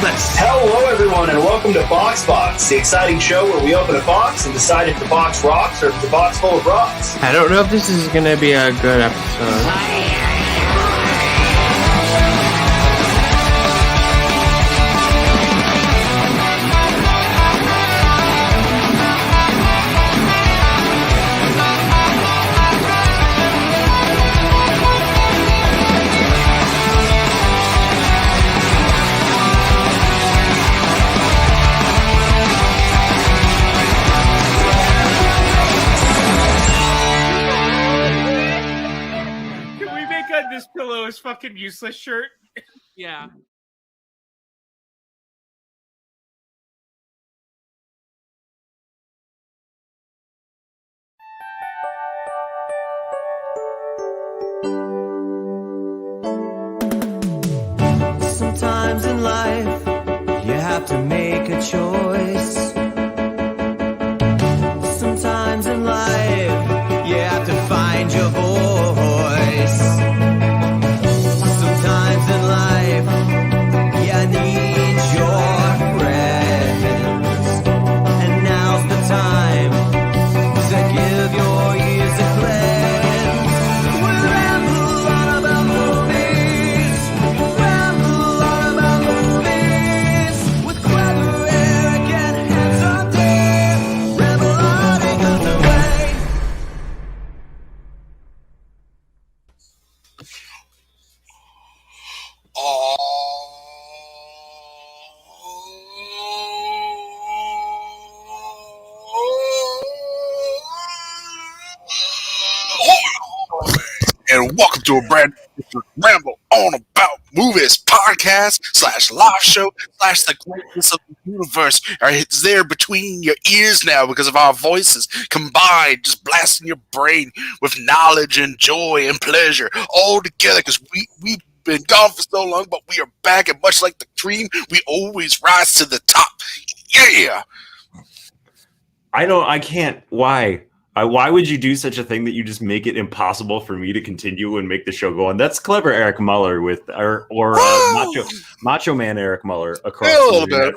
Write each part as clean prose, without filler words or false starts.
Christmas. Hello, everyone, and welcome to Box, the exciting show where we open a box and decide if the box rocks or if it's a box full of rocks. I don't know if this is going to be a good episode. This pillow is fucking useless shirt. Yeah. Sometimes in life, you have to make a choice. Sometimes in life, you have to find your voice. Sometimes in life, you need your friends. And now's the time to give your ears a cleanse. We ramble on about movies. Ramble on about movies. With clever Eric and handsome Dave. Ramble on and the way. And welcome to a brand new Ramble on About Movies podcast / live show / the greatness of the universe. It's there between your ears now because of our voices combined, just blasting your brain with knowledge and joy and pleasure all together because we've been gone for so long, but we are back, and much like the dream, we always rise to the top. Yeah. I can't. Why? Why would you do such a thing that you just make it impossible for me to continue and make the show go on? That's clever, Eric Muller Macho Man Eric Muller across a little bit.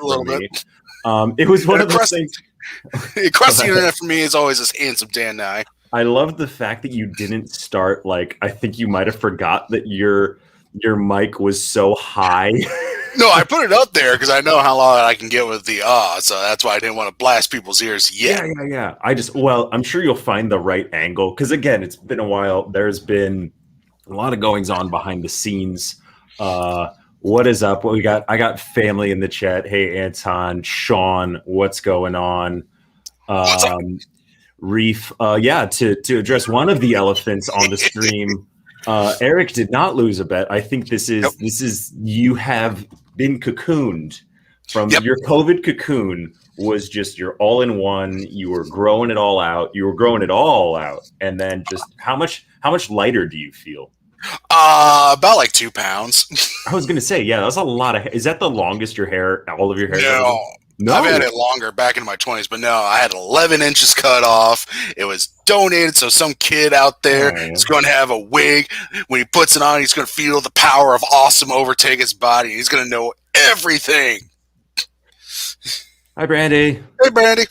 It was one of those things. Across the internet for me is always this handsome Dan Nye. I love the fact that you didn't start I think you might have forgot that your mic was so high. No, I put it up there because I know how long I can get with the so that's why I didn't want to blast people's ears yet. Yeah. I'm sure you'll find the right angle because again, it's been a while. There's been a lot of goings on behind the scenes. What is up? I got family in the chat. Hey, Anton, Sean, what's going on? What's up? Reef. To address one of the elephants on the stream. Eric did not lose a bet. I think this is you have been cocooned from your COVID cocoon was just your all in one. You were growing it all out. And then just how much lighter do you feel? About like 2 pounds. I was going to say, that was a lot of, is that the longest all of your hair? No, I've had it longer back in my 20s, but no, I had 11 inches cut off. It was donated, so some kid out there is going to have a wig. When he puts it on, he's going to feel the power of awesome overtake his body. He's going to know everything. Hi, Brandy. Hey, Brandy.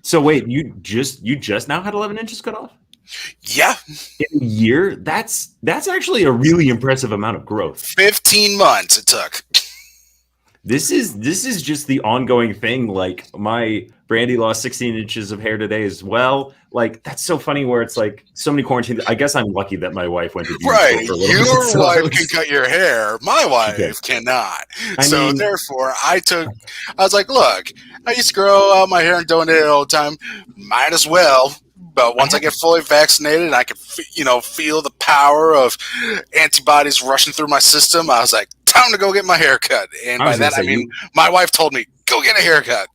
So wait, you just now had 11 inches cut off? Yeah. In a year? That's actually a really impressive amount of growth. 15 months it took. This is just the ongoing thing. Like my Brandy lost 16 inches of hair today as well. Like that's so funny where it's like so many quarantines. I guess I'm lucky that my wife went to right. For a little Your bit, so wife can cut your hair. My wife cannot. Therefore, I was like, look, I used to grow out my hair and donate it all the time. Might as well. But once I get fully vaccinated and I can, feel the power of antibodies rushing through my system, I was like, time to go get my hair cut. And by that, I mean, my wife told me, go get a haircut.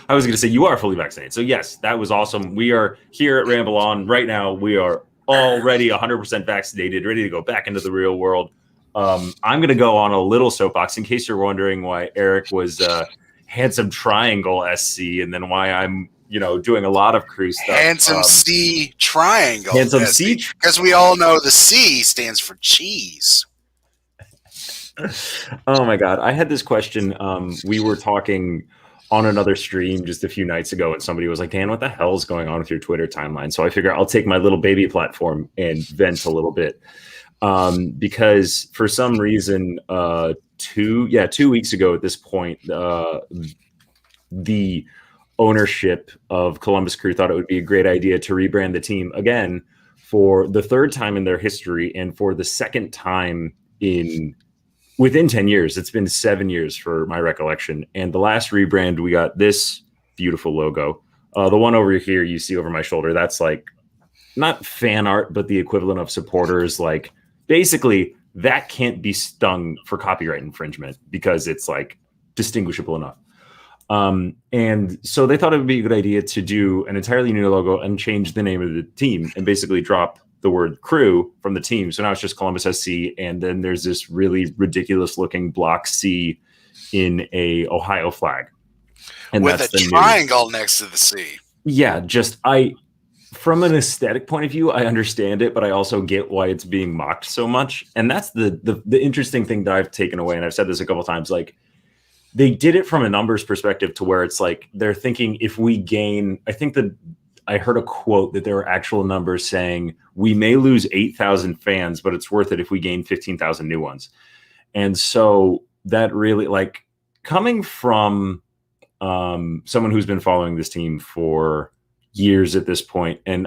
I was going to say, you are fully vaccinated. So, yes, that was awesome. We are here at Ramble On. Right now, we are already 100% vaccinated, ready to go back into the real world. I'm going to go on a little soapbox in case you're wondering why Eric was Handsome Triangle SC and then why I'm doing a lot of crew stuff. Handsome C Triangle. Handsome C. Because we all know the C stands for cheese. Oh my God. I had this question. We were talking on another stream just a few nights ago, and somebody was like, Dan, what the hell is going on with your Twitter timeline? So I figure I'll take my little baby platform and vent a little bit. Because for some reason, 2 weeks ago at this point, the ownership of Columbus Crew thought it would be a great idea to rebrand the team again for the third time in their history and for the second time within 10 years. It's been 7 years for my recollection. And the last rebrand, we got this beautiful logo. The one over here you see over my shoulder, that's like not fan art, but the equivalent of supporters. Like basically that can't be stung for copyright infringement because it's like distinguishable enough. And so they thought it would be a good idea to do an entirely new logo and change the name of the team and basically drop the word crew from the team. So now it's just Columbus SC. And then there's this really ridiculous looking block C in a Ohio flag. And with a triangle next to the C. Yeah. From an aesthetic point of view, I understand it, but I also get why it's being mocked so much. And that's the interesting thing that I've taken away. And I've said this a couple of times, like, they did it from a numbers perspective to where it's like they're thinking if we gain, I think that I heard a quote that there were actual numbers saying we may lose 8,000 fans, but it's worth it if we gain 15,000 new ones. And so that really, like, coming from someone who's been following this team for years at this point, and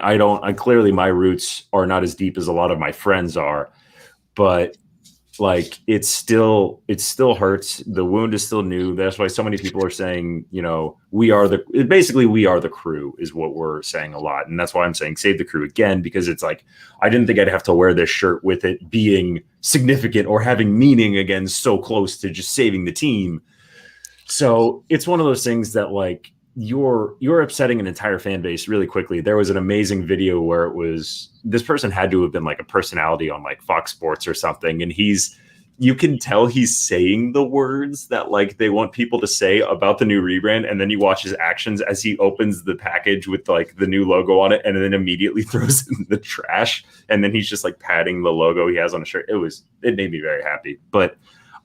clearly my roots are not as deep as a lot of my friends are, but like it still hurts. The wound is still new. That's why so many people are saying, we are the crew is what we're saying a lot. And that's why I'm saying save the crew again, because it's like, I didn't think I'd have to wear this shirt with it being significant or having meaning again, so close to just saving the team. So it's one of those things that like you're upsetting an entire fan base really quickly. There was an amazing video where this person had to have been like a personality on like Fox Sports or something. And you can tell he's saying the words that like they want people to say about the new rebrand. And then you watch his actions as he opens the package with like the new logo on it and then immediately throws it in the trash. And then he's just like patting the logo he has on a shirt. It made me very happy. But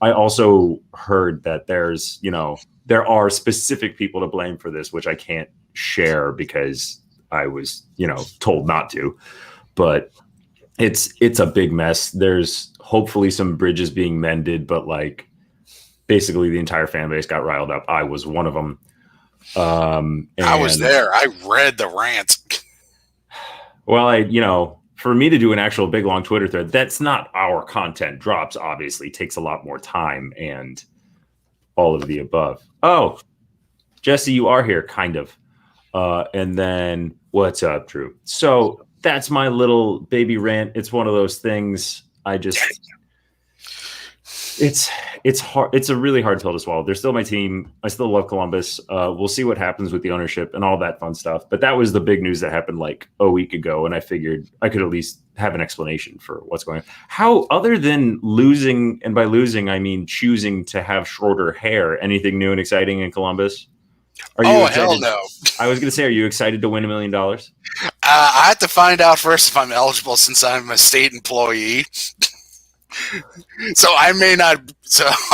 I also heard that there are specific people to blame for this, which I can't share because I was, told not to. But it's a big mess. There's hopefully some bridges being mended, but like basically the entire fan base got riled up. I was one of them. I was there. I read the rant. Well, for me to do an actual big long Twitter thread, that's not our content drops, obviously. It takes a lot more time and all of the above. Oh, Jesse, you are here, kind of. And then what's up, Drew? So that's my little baby rant. It's one of those things it's hard. It's a really hard pill to swallow. They're still my team. I still love Columbus. We'll see what happens with the ownership and all that fun stuff. But that was the big news that happened like a week ago. And I figured I could at least have an explanation for what's going on. How, other than losing, and by losing, I mean choosing to have shorter hair, anything new and exciting in Columbus? Are you excited? Hell no. I was going to say, are you excited to win $1 million? I have to find out first if I'm eligible since I'm a state employee. So I'm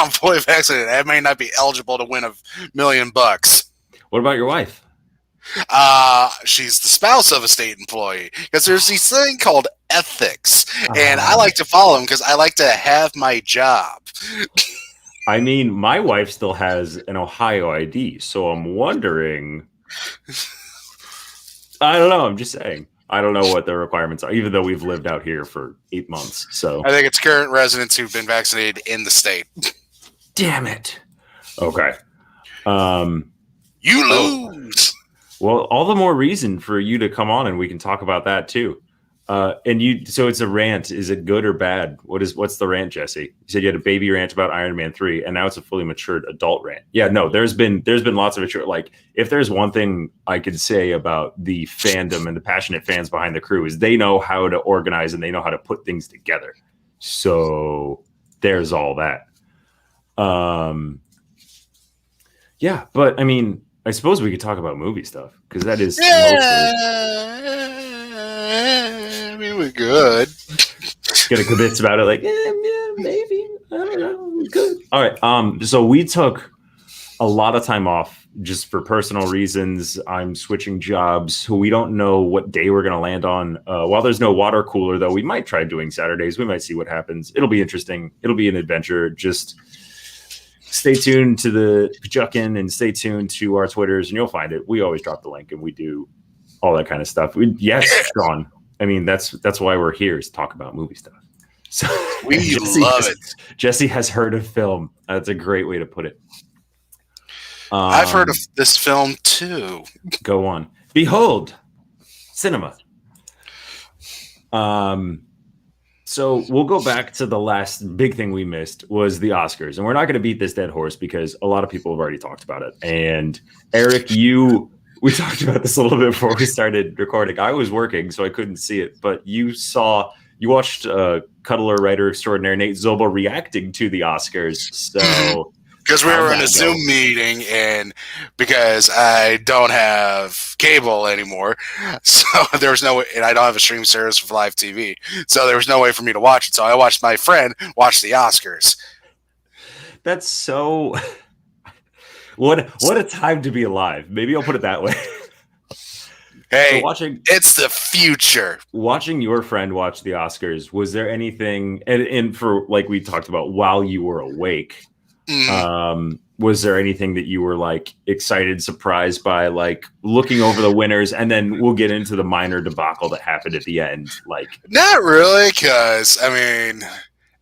fully vaccinated. I may not be eligible to win $1 million. What about your wife? She's the spouse of a state employee because there's this thing called ethics, and I like to follow them because I like to have my job. I mean, my wife still has an Ohio ID, so I'm wondering. I don't know. I'm just saying. I don't know what the requirements are, even though we've lived out here for 8 months. So I think it's current residents who've been vaccinated in the state. Damn it. Okay. You lose. Well, all the more reason for you to come on and we can talk about that too. So it's a rant. Is it good or bad? What's the rant, Jesse? You said you had a baby rant about Iron Man 3, and now it's a fully matured adult rant. Yeah, no, there's been lots of mature. Like, if there's one thing I could say about the fandom and the passionate fans behind the crew is they know how to organize and they know how to put things together. So there's all that. Yeah, but I mean, I suppose we could talk about movie stuff because that is mostly. I mean, we're good. Gonna convince about it, like, yeah, maybe. I don't know. Good. All right. So we took a lot of time off just for personal reasons. I'm switching jobs. We don't know what day we're going to land on. While there's no water cooler, though, we might try doing Saturdays. We might see what happens. It'll be interesting. It'll be an adventure. Just stay tuned to the Pachuckin and stay tuned to our Twitters, and you'll find it. We always drop the link, and we do all that kind of stuff. Yes, Sean. I mean, that's why we're here, is to talk about movie stuff. So We love it. Jesse has heard of film. That's a great way to put it. I've heard of this film too. Go on. Behold, cinema. So we'll go back to the last big thing we missed was the Oscars, and we're not going to beat this dead horse because a lot of people have already talked about it. And Eric, we talked about this a little bit before we started recording. I was working, so I couldn't see it, but you watched Cuddler writer extraordinaire Nate Zobel reacting to the Oscars. So because we were in a Zoom meeting, and because I don't have cable anymore, so there was no way, and I don't have a stream service for live TV, so there was no way for me to watch it. So I watched my friend watch the Oscars. That's so. What a time to be alive. Maybe I'll put it that way. Hey, so it's the future. Watching your friend watch the Oscars, was there anything, and for like we talked about while you were awake, was there anything that you were like excited, surprised by, like looking over the winners, and then we'll get into the minor debacle that happened at the end? Like, not really, because I mean,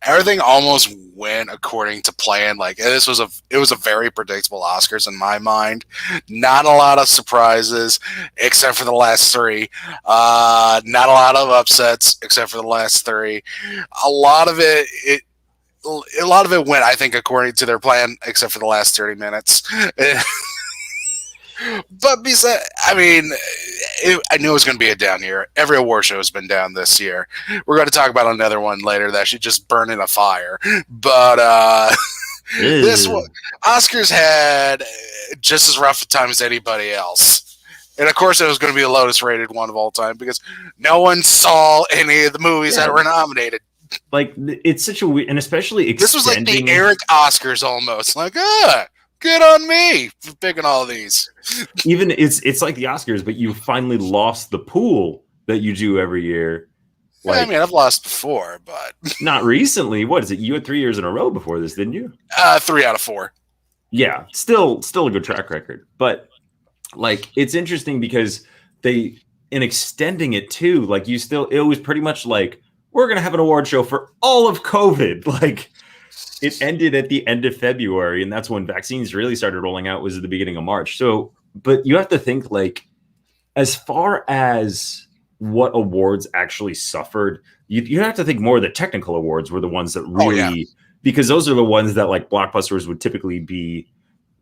everything almost went according to plan. Like it was a very predictable Oscars in my mind. Not a lot of surprises except for the last three. Not a lot of upsets except for the last three. A lot of it went, I think, according to their plan, except for the last 30 minutes. But besides, I mean, I knew it was going to be a down year. Every award show has been down this year. We're going to talk about another one later that should just burn in a fire. But this one, Oscars had just as rough a time as anybody else. And of course, it was going to be the lowest rated one of all time because no one saw any of the movies that were nominated. Like, it's such a weird, and especially this was like the Eric Oscars almost. Like, good on me for picking all these. Even it's like the Oscars, but you finally lost the pool that you do every year. Like, I mean, I've lost before, but not recently. What is it? You had 3 years in a row before this, didn't you? 3 out of 4. Yeah, still a good track record. But like, it's interesting because in extending it too, like it was pretty much like, we're going to have an award show for all of COVID. Like, it ended at the end of February, and that's when vaccines really started rolling out, was at the beginning of March. So, but you have to think, like, as far as what awards actually suffered, you have to think more of the technical awards were the ones that really, because those are the ones that like blockbusters would typically be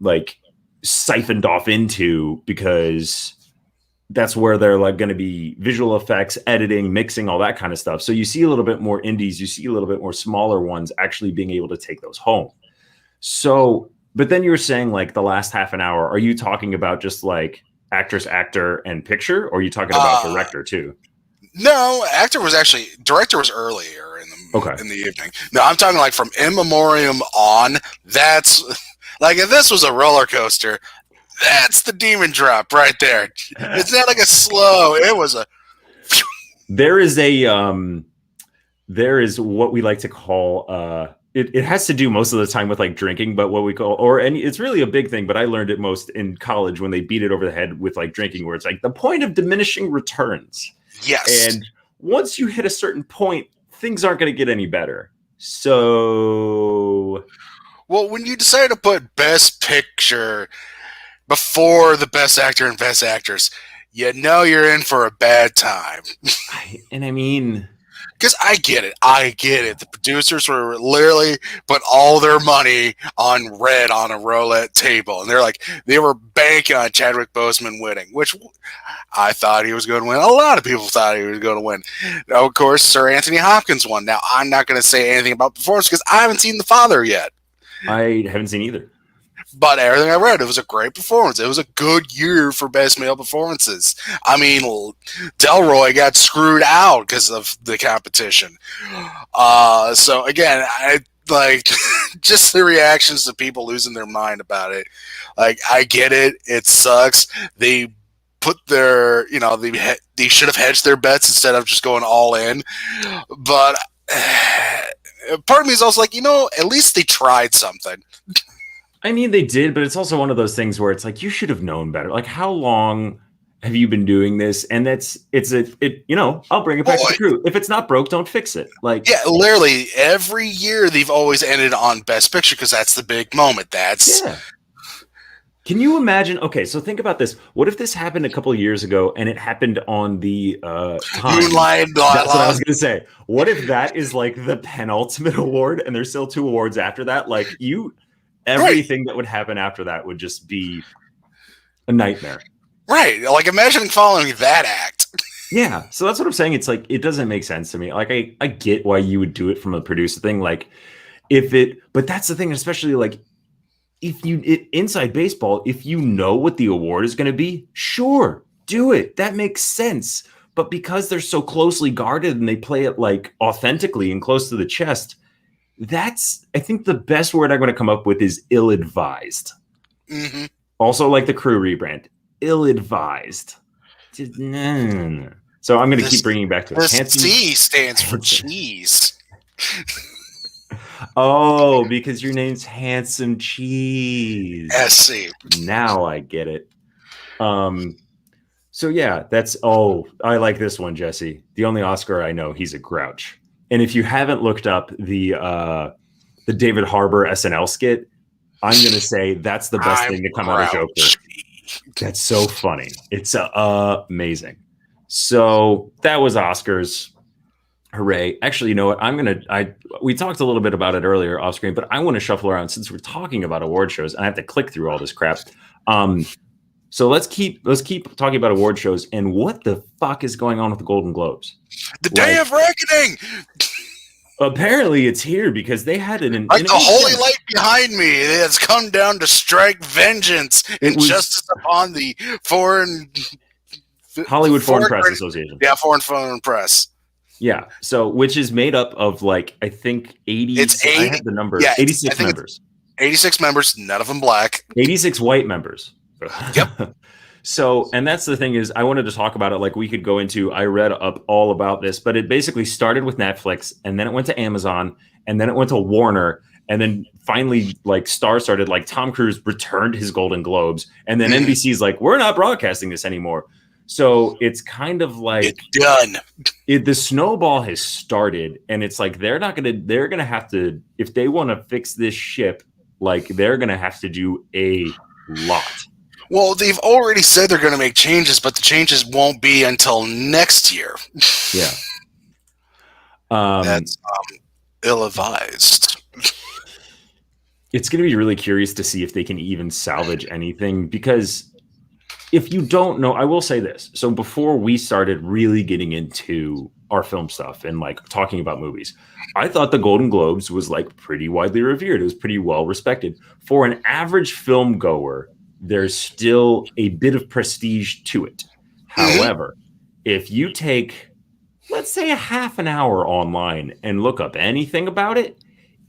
like siphoned off into, because that's where they're like going to be visual effects, editing, mixing, all that kind of stuff. So you see a little bit more indies, you see a little bit more smaller ones actually being able to take those home. So, but then you were saying like the last half an hour, are you talking about just like actress, actor, and picture, or are you talking about director too? No, director was earlier in the evening. No, I'm talking like from In Memoriam on. That's like, if this was a roller coaster, that's the demon drop right there. It's not like a slow. It was a. There is what we like to call it has to do most of the time with like drinking, but what we call, and it's really a big thing, but I learned it most in college when they beat it over the head with like drinking, where it's like the point of diminishing returns. Yes. And once you hit a certain point, things aren't going to get any better. So, well, when you decide to put Best Picture before the Best Actor and Best Actress, you know you're in for a bad time. I mean, because I get it. The producers were literally put all their money on red on a roulette table, and they were banking on Chadwick Boseman winning, which I thought he was going to win. A lot of people thought he was going to win. Now, of course, Sir Anthony Hopkins won. Now, I'm not going to say anything about the performance because I haven't seen The Father yet. I haven't seen either. But everything I read, it was a great performance. It was a good year for best male performances. I mean, Delroy got screwed out because of the competition. So again, like just the reactions to people losing their mind about it. Like, I get it. It sucks. They put their, they should have hedged their bets instead of just going all in. But part of me is also like, at least they tried something. I mean, they did, but it's also one of those things where it's like, you should have known better. Like, how long have you been doing this? And I'll bring it back to the crew. If it's not broke, don't fix it. Like, yeah, literally every year they've always ended on Best Picture because that's the big moment. Yeah. Can you imagine? Okay, so think about this. What if this happened a couple of years ago and it happened on the time? Moonlight. That's what I was going to say. What if that is like the penultimate award and there's still 2 awards after that? Like, everything that would happen after that would just be a nightmare. Right. Like, imagine following that act. Yeah. So that's what I'm saying. It's like, it doesn't make sense to me. Like, I get why you would do it from a producer thing. Like, but that's the thing, especially like, inside baseball, if you know what the award is going to be, sure, do it. That makes sense. But because they're so closely guarded and they play it like authentically and close to the chest, I think the best word I'm going to come up with is ill-advised. Mm-hmm. Also, like the crew rebrand, ill-advised. No. So I'm going to keep bringing it back to it. The C stands for cheese. Oh, because your name's Handsome Cheese. SC. Now I get it. So yeah, I like this one, Jesse. The only Oscar I know, he's a grouch. And if you haven't looked up the David Harbour SNL skit, I'm going to say that's the best thing to come out of Joker. That's so funny. It's amazing. So that was Oscars. Hooray. Actually, you know what? We talked a little bit about it earlier off screen, but I want to shuffle around since we're talking about award shows and I have to click through all this crap. So let's keep talking about award shows and what the fuck is going on with the Golden Globes. The Day of Reckoning. Apparently it's here because they had an like the holy light behind me. It has come down to strike vengeance and justice upon the Hollywood Foreign Press Association. Yeah, Foreign Press. Yeah, so which is made up of like I think 80. I have the number. Yeah, 86 members. 86 members, none of them black. 86 white members. Yep. So, and that's the thing is, I wanted to talk about it. Like we could go into. I read up all about this, but it basically started with Netflix, and then it went to Amazon, and then it went to Warner, and then finally, like Star started. Like Tom Cruise returned his Golden Globes, and then NBC's like, we're not broadcasting this anymore. So it's kind of like it's done. The snowball has started, and it's like they're gonna have to, if they want to fix this ship, like they're gonna have to do a lot. Well, they've already said they're going to make changes, but the changes won't be until next year. Yeah, that's ill-advised. It's going to be really curious to see if they can even salvage anything because. If you don't know, I will say this. So before we started really getting into our film stuff and like talking about movies, I thought the Golden Globes was like pretty widely revered. It was pretty well respected. For an average film goer, there's still a bit of prestige to it. However, if you take, let's say, a half an hour online and look up anything about it,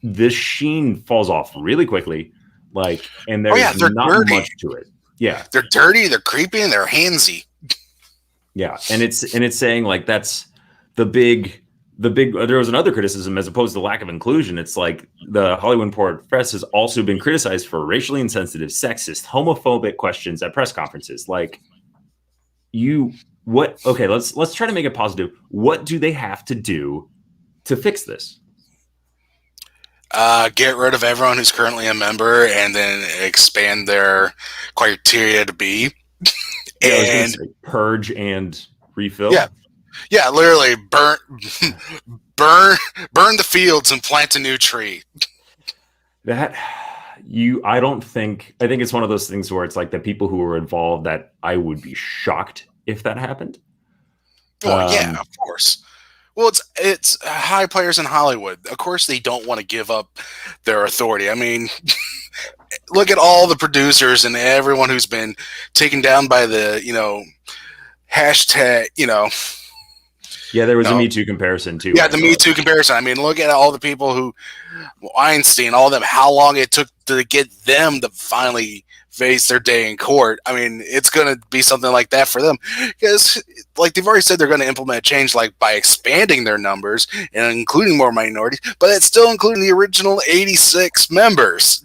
the sheen falls off really quickly. Like, and there's not much to it. Yeah, they're dirty, they're creepy, and they're handsy. Yeah, and it's saying like that's the big. There was another criticism as opposed to lack of inclusion. It's like the Hollywood Foreign Press has also been criticized for racially insensitive, sexist, homophobic questions at press conferences. Like, Okay, let's try to make it positive. What do they have to do to fix this? Get rid of everyone who's currently a member and then expand their criteria to be. And purge and refill. Yeah, literally burn the fields and plant a new tree. I think it's one of those things where it's like the people who were involved that I would be shocked if that happened. Well, yeah, of course. Well, it's high players in Hollywood. Of course, they don't want to give up their authority. I mean, look at all the producers and everyone who's been taken down by the, hashtag, Yeah, there was a No. Me Too comparison too. Yeah, the Me Too comparison. I mean, look at all the people who Weinstein, all of them. How long it took to get them to finally face their day in court. I mean, it's going to be something like that for them because, like they've already said, they're going to implement a change, like by expanding their numbers and including more minorities, but it's still including the original 86 members.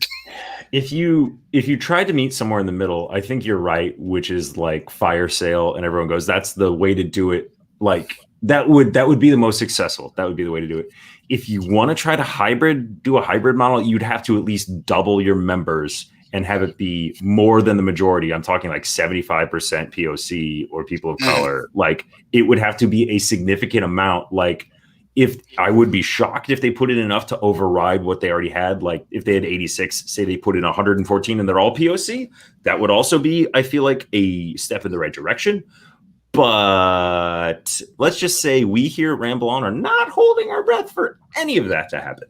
If you tried to meet somewhere in the middle, I think you're right, which is like fire sale, and everyone goes, "That's the way to do it." Like that would be the most successful. That would be the way to do it. If you want to try to do a hybrid model, you'd have to at least double your members and have it be more than the majority. I'm talking like 75% POC or people of color. Like it would have to be a significant amount. Like if I would be shocked if they put in enough to override what they already had. Like if they had 86, say they put in 114 and they're all POC, that would also be, I feel like, a step in the right direction. But let's just say we here at Ramble On are not holding our breath for any of that to happen.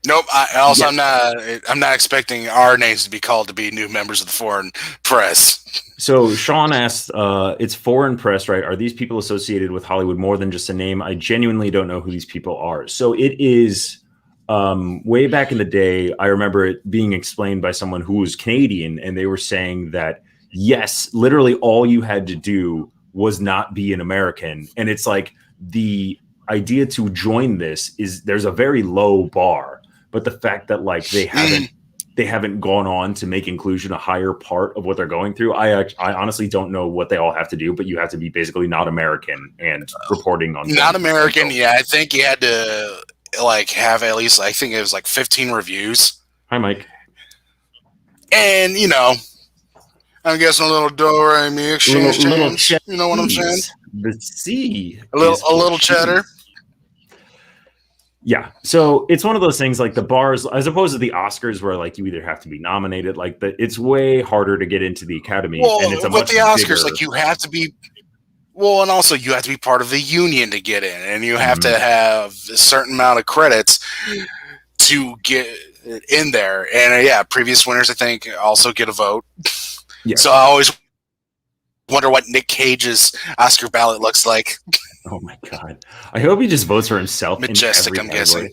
Nope. I'm not expecting our names to be called to be new members of the foreign press. So Sean asked, it's foreign press, right? Are these people associated with Hollywood more than just a name? I genuinely don't know who these people are. So it is way back in the day. I remember it being explained by someone who was Canadian, and they were saying that, yes, literally all you had to do was not be an American. And it's like the idea to join this is there's a very low bar. But the fact that like they haven't gone on to make inclusion a higher part of what they're going through, I honestly don't know what they all have to do. But you have to be basically not American and reporting on not American. Yeah, I think you had to like have at least, I think it was like 15 reviews. Hi, Mike. And I'm guessing a little do-re-mi exchange. You know what I'm saying? The C. A little cheddar. Yeah, so it's one of those things like the bars, as opposed to the Oscars, where like you either have to be nominated, like it's way harder to get into the Academy. Well, and it's with the Oscars, like you have to be. Well, and also you have to be part of the union to get in, and you have to have a certain amount of credits to get in there. And previous winners, I think, also get a vote. Yeah. So I always wonder what Nick Cage's Oscar ballot looks like. Oh my God! I hope he just votes for himself. Majestic, I'm guessing.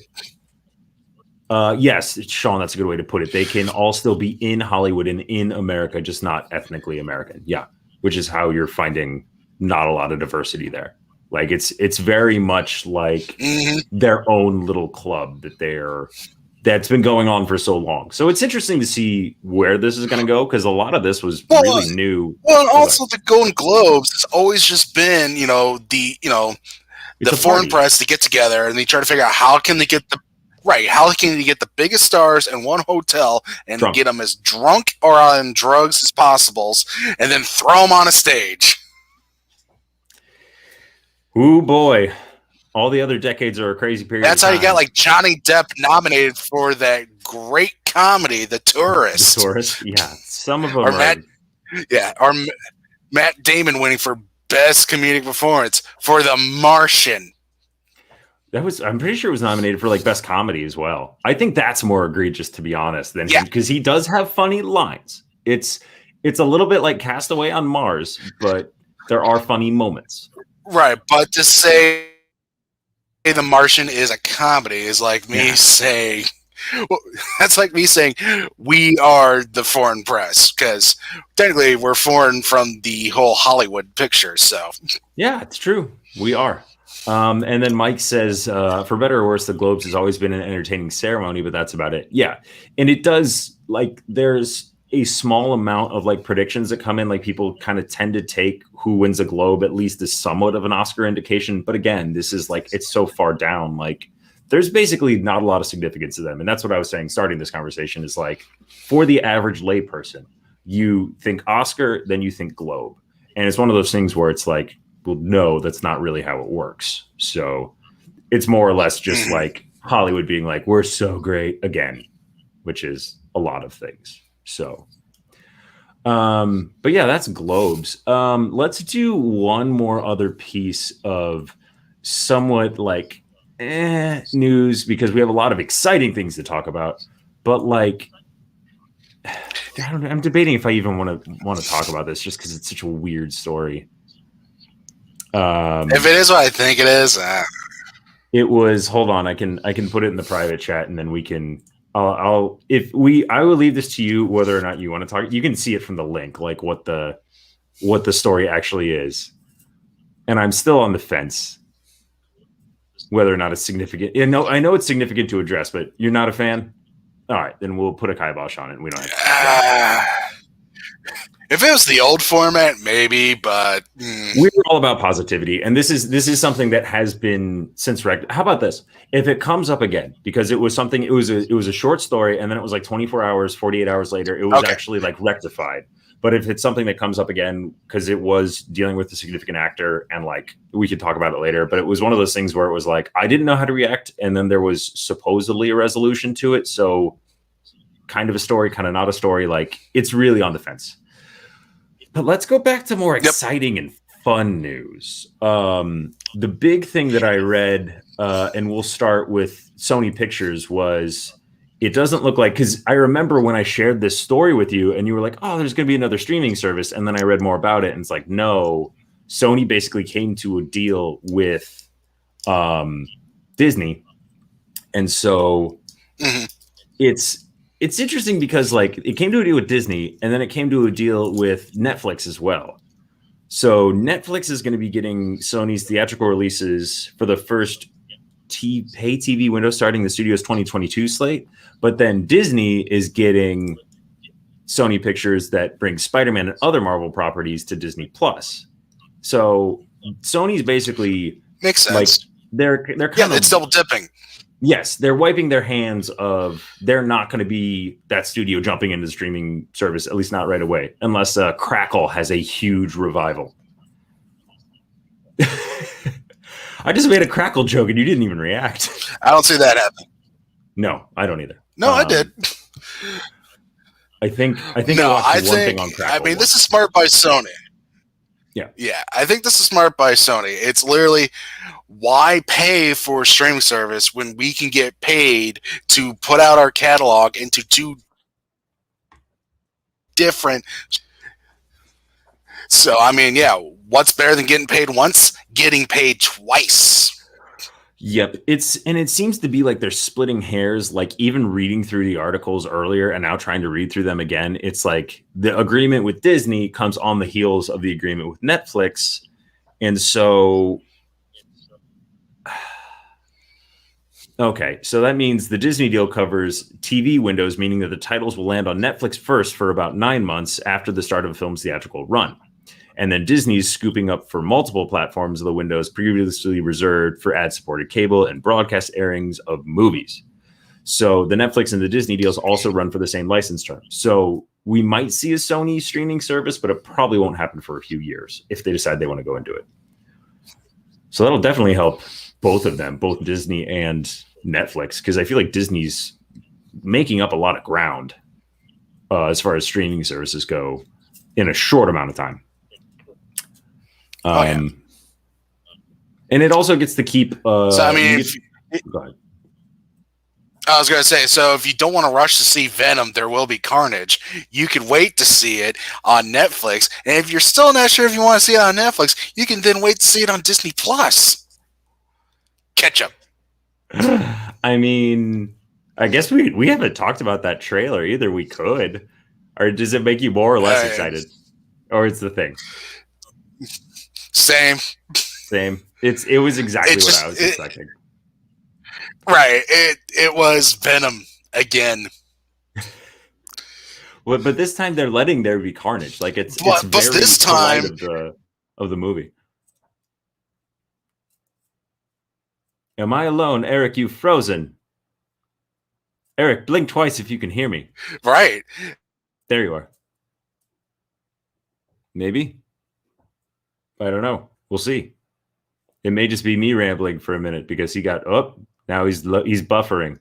Yes, Sean, that's a good way to put it. They can all still be in Hollywood and in America, just not ethnically American. Yeah, which is how you're finding not a lot of diversity there. Like it's very much like their own little club that's been going on for so long. So it's interesting to see where this is going to go because a lot of this was really new. Well, and also the Golden Globes has always just been, the foreign press to get together and they try to figure out how can they get the biggest stars in one hotel and get them as drunk or on drugs as possible, and then throw them on a stage. Ooh boy. All the other decades are a crazy period. That's how you got like Johnny Depp nominated for that great comedy, The Tourist. The Tourist, yeah. Some of them or Matt Damon winning for best comedic performance for The Martian. I'm pretty sure it was nominated for like best comedy as well. I think that's more egregious, to be honest, than him, because he does have funny lines. It's a little bit like Castaway on Mars, but there are funny moments. Right, but to say The Martian is a comedy is like me saying, that's like me saying we are the foreign press, because technically we're foreign from the whole Hollywood picture. So yeah, it's true. We are. And then Mike says, for better or worse, the Globes has always been an entertaining ceremony, but that's about it. Yeah. And it does, like, there's a small amount of like predictions that come in. Like people kind of tend to take who wins a Globe at least as somewhat of an Oscar indication. But again, this is like, it's so far down. Like there's basically not a lot of significance to them. And that's what I was saying, starting this conversation, is like for the average layperson, you think Oscar, then you think Globe. And it's one of those things where it's like, well, no, that's not really how it works. So it's more or less just like Hollywood being like, we're so great again, which is a lot of things. So, but yeah, that's Globes. Let's do one more other piece of somewhat like news, because we have a lot of exciting things to talk about. But like, I don't know. I'm debating if I even want to talk about this, just because it's such a weird story. If it is what I think it is, It was. Hold on, I can put it in the private chat, and then we can. I will leave this to you whether or not you want to talk. You can see it from the link, like what the story actually is. And I'm still on the fence whether or not it's significant. I know it's significant to address, but you're not a fan. All right, then we'll put a kibosh on it. We don't have to. If it was the old format, maybe, but we're all about positivity, and this is something that has been since rec. How about this? If it comes up again, because it was something, it was a short story, and then it was like 24 hours, 48 hours later, it was actually like rectified. But if it's something that comes up again, because it was dealing with a significant actor, and like we could talk about it later, but it was one of those things where it was like I didn't know how to react, and then there was supposedly a resolution to it, so kind of a story, kind of not a story. Like it's really on the fence. But let's go back to more exciting and fun news. The big thing that I read, and we'll start with Sony Pictures, was it doesn't look like, because I remember when I shared this story with you and you were like, oh, there's going to be another streaming service. And then I read more about it and it's like, no, Sony basically came to a deal with Disney. And so it's interesting because like it came to a deal with Disney and then it came to a deal with Netflix as well. So Netflix is going to be getting Sony's theatrical releases for the first pay TV window starting the studio's 2022 slate. But then Disney is getting Sony Pictures that brings Spider-Man and other Marvel properties to Disney Plus. So Sony's basically makes sense. Like they're kind of, it's double dipping. Yes, they're wiping their hands of they're not going to be that studio jumping into the streaming service, at least not right away, unless Crackle has a huge revival. I just made a Crackle joke and you didn't even react. I don't see that happen. No, I don't either. No, I did. I think no, I watched one thing on Crackle. I mean, this is smart by Sony. Yeah, I think this is smart by Sony. It's literally, why pay for a streaming service when we can get paid to put out our catalog into two different. So, I mean, yeah, what's better than getting paid once? Getting paid twice. Yep. It seems to be like they're splitting hairs, like even reading through the articles earlier and now trying to read through them again. It's like the agreement with Disney comes on the heels of the agreement with Netflix. And so, okay, so that means the Disney deal covers TV windows, meaning that the titles will land on Netflix first for about 9 months after the start of a film's theatrical run. And then Disney's scooping up for multiple platforms of the windows previously reserved for ad-supported cable and broadcast airings of movies. So the Netflix and the Disney deals also run for the same license term. So we might see a Sony streaming service, but it probably won't happen for a few years if they decide they want to go into it. So that'll definitely help both of them, both Disney and Netflix, because I feel like Disney's making up a lot of ground as far as streaming services go in a short amount of time. And it also gets to keep. So I mean, go ahead. I was going to say, so if you don't want to rush to see Venom, There Will Be Carnage, you can wait to see it on Netflix. And if you're still not sure if you want to see it on Netflix, you can then wait to see it on Disney Plus. Catch up. I mean, I guess we haven't talked about that trailer either. We could, or does it make you more or less excited, or it's the thing? Same. It was exactly what I was expecting. Right. It was Venom again. Well, but this time they're letting there be carnage. Like it's but very this time of the movie. Am I alone, Eric? You frozen? Eric, blink twice if you can hear me. Right. There you are. Maybe. I don't know. We'll see. It may just be me rambling for a minute because he got up. Now he's buffering.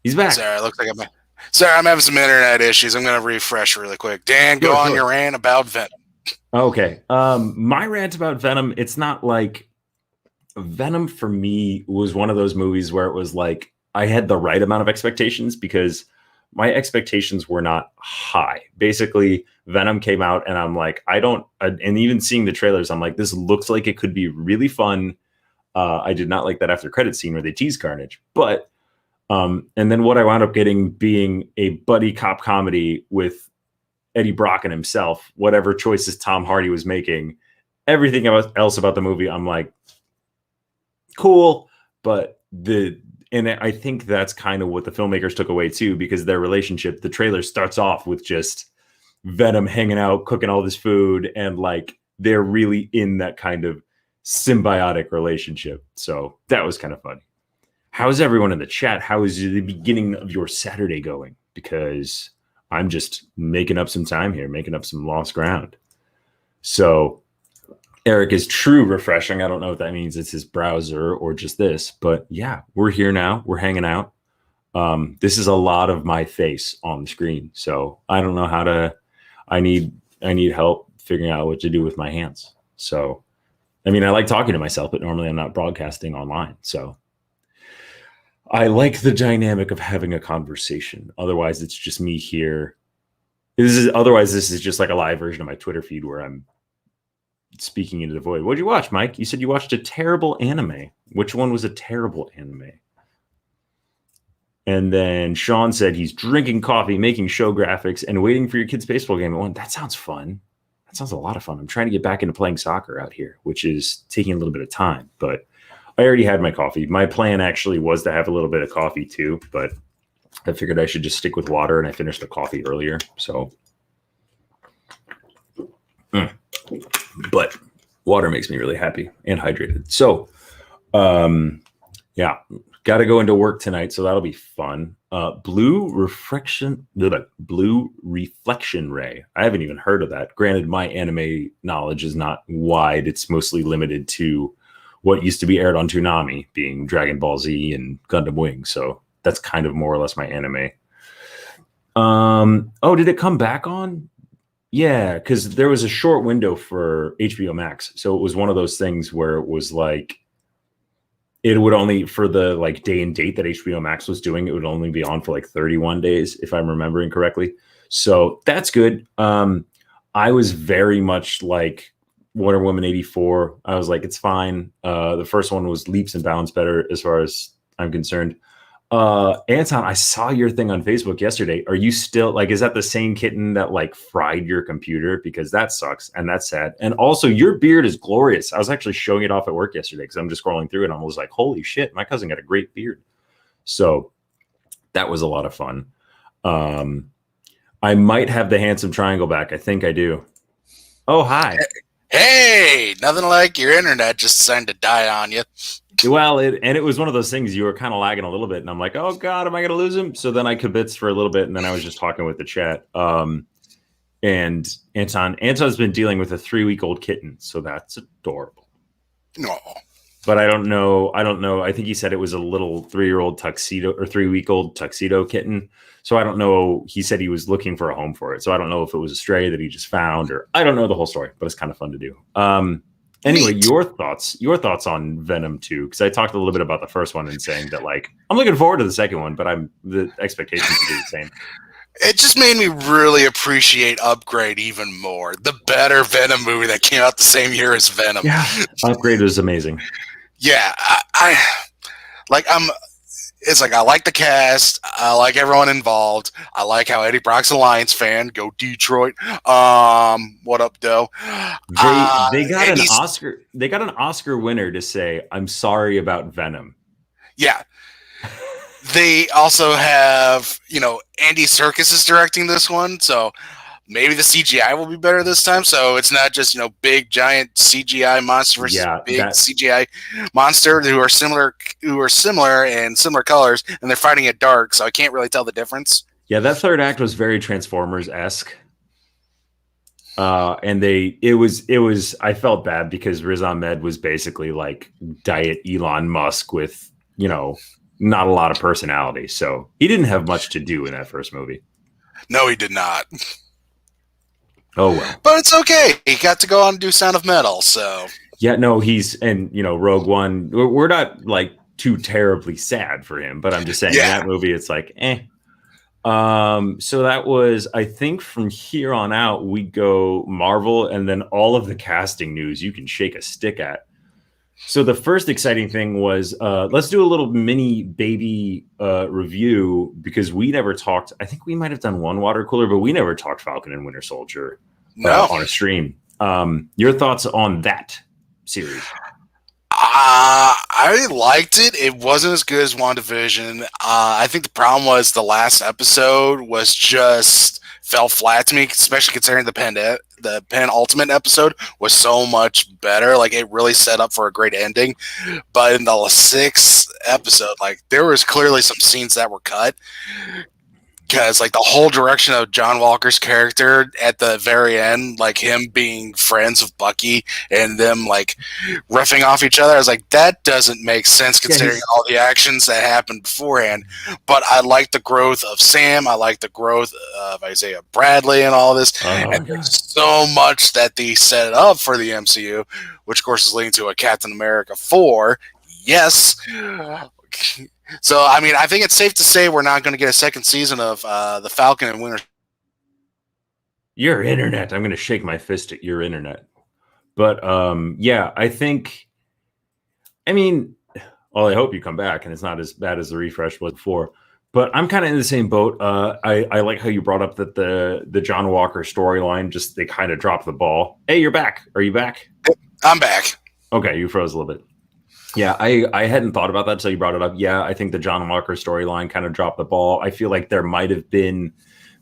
He's back. Sorry, looks like I'm having some internet issues. I'm going to refresh really quick. Dan, go on your rant about Venom. Okay. My rant about Venom, it's not like Venom for me was one of those movies where it was like I had the right amount of expectations because my expectations were not high. Basically, Venom came out and I'm like, and even seeing the trailers, I'm like, this looks like it could be really fun. I did not like that after credit scene where they tease Carnage, but and then what I wound up getting being a buddy cop comedy with Eddie Brocken himself, whatever choices Tom Hardy was making, everything else about the movie, I'm like, cool. But I think that's kind of what the filmmakers took away too, because their relationship, the trailer starts off with just Venom hanging out, cooking all this food, and like they're really in that kind of symbiotic relationship. So that was kind of funny. How's everyone in the chat? How is the beginning of your Saturday going? Because I'm just making up some time here, making up some lost ground. So Eric is true refreshing. I don't know what that means. It's his browser or just this, but yeah, we're here now. We're hanging out. This is a lot of my face on the screen. So I don't know how to, I need help figuring out what to do with my hands. So, I mean, I like talking to myself, but normally I'm not broadcasting online. So I like the dynamic of having a conversation. Otherwise, it's just me here. This is just like a live version of my Twitter feed where I'm speaking into the void. What'd you watch, Mike? You said you watched a terrible anime. Which one was a terrible anime? And then Sean said he's drinking coffee, making show graphics, and waiting for your kid's baseball game at 1. That sounds fun. That sounds a lot of fun. I'm trying to get back into playing soccer out here, which is taking a little bit of time, but I already had my coffee. My plan actually was to have a little bit of coffee too, but I figured I should just stick with water, and I finished the coffee earlier. So, but water makes me really happy and hydrated. So, yeah, got to go into work tonight, so that'll be fun. Blue reflection ray. I haven't even heard of that. Granted, my anime knowledge is not wide. It's mostly limited to what used to be aired on Toonami, being Dragon Ball Z and Gundam Wing. So that's kind of more or less my anime. Oh, did it come back on? Yeah, because there was a short window for HBO Max. So it was one of those things where it was like, it would only, for the like day and date that HBO Max was doing, it would only be on for like 31 days, if I'm remembering correctly. So that's good. I was very much like Wonder Woman 84. I was like, it's fine. The first one was leaps and bounds better as far as I'm concerned. Anton, I saw your thing on Facebook yesterday. Are you still like, is that the same kitten that like fried your computer? Because that sucks and that's sad. And also your beard is glorious. I was actually showing it off at work yesterday because I'm just scrolling through it and I was like, holy shit, my cousin got a great beard. So that was a lot of fun. I might have the handsome triangle back. I think I do. Oh, hi. Hey, nothing like your internet just deciding to die on you. Well, it was one of those things you were kind of lagging a little bit, and I'm like, oh god, am I going to lose him? So then I kibitz for a little bit, and then I was just talking with the chat. And Anton's been dealing with a 3-week-old kitten, so that's adorable. No, but I don't know. I think he said it was a little 3-year-old tuxedo or 3-week-old tuxedo kitten. So I don't know. He said he was looking for a home for it. So I don't know if it was a stray that he just found, or I don't know the whole story, but it's kind of fun to do. Anyway, your thoughts on Venom 2, because I talked a little bit about the first one and saying that like I'm looking forward to the second one, but the expectations to be the same. It just made me really appreciate Upgrade even more. The better Venom movie that came out the same year as Venom. Yeah, Upgrade was amazing. Yeah, it's like I like the cast. I like everyone involved. I like how Eddie Brock's a Lions fan. Go Detroit. What up, Doe? They got an Oscar. They got an Oscar winner to say, "I'm sorry about Venom." Yeah. They also have, Andy Serkis is directing this one, so maybe the CGI will be better this time. So it's not just, big giant CGI monster versus CGI monster who are similar and similar colors, and they're fighting at dark. So I can't really tell the difference. Yeah, that third act was very Transformers-esque. And it was I felt bad because Riz Ahmed was basically like diet Elon Musk with, not a lot of personality. So he didn't have much to do in that first movie. No, he did not. Oh, well. But it's okay. He got to go on and do Sound of Metal, so. Yeah, no, Rogue One, we're not, like, too terribly sad for him, but I'm just saying, in that movie, it's like, eh. So that was, I think from here on out, we go Marvel and then all of the casting news you can shake a stick at. So the first exciting thing was, let's do a little mini baby review because we never talked. I think we might have done one water cooler, but we never talked Falcon and Winter Soldier on a stream. Your thoughts on that series? I liked it. It wasn't as good as WandaVision. I think the problem was the last episode was just fell flat to me, especially considering the penultimate episode was so much better. Like, it really set up for a great ending. But in the sixth episode, like, there was clearly some scenes that were cut. Because, like, the whole direction of John Walker's character at the very end, like him being friends with Bucky and them, like, riffing off each other, I was like, that doesn't make sense considering all the actions that happened beforehand. But I like the growth of Sam. I like the growth of Isaiah Bradley and all this. And there's so much that they set up for the MCU, which, of course, is leading to a Captain America 4. Yes. So, I mean, I think it's safe to say we're not going to get a second season of the Falcon and Winter. Your internet. I'm going to shake my fist at your internet. But, yeah, I think, I mean, well, I hope you come back and it's not as bad as the refresh was before. But I'm kind of in the same boat. I like how you brought up that the John Walker storyline, just they kind of dropped the ball. Hey, you're back. Are you back? I'm back. Okay, you froze a little bit. Yeah, I hadn't thought about that until you brought it up. Yeah, I think the John Walker storyline kind of dropped the ball. I feel like there might have been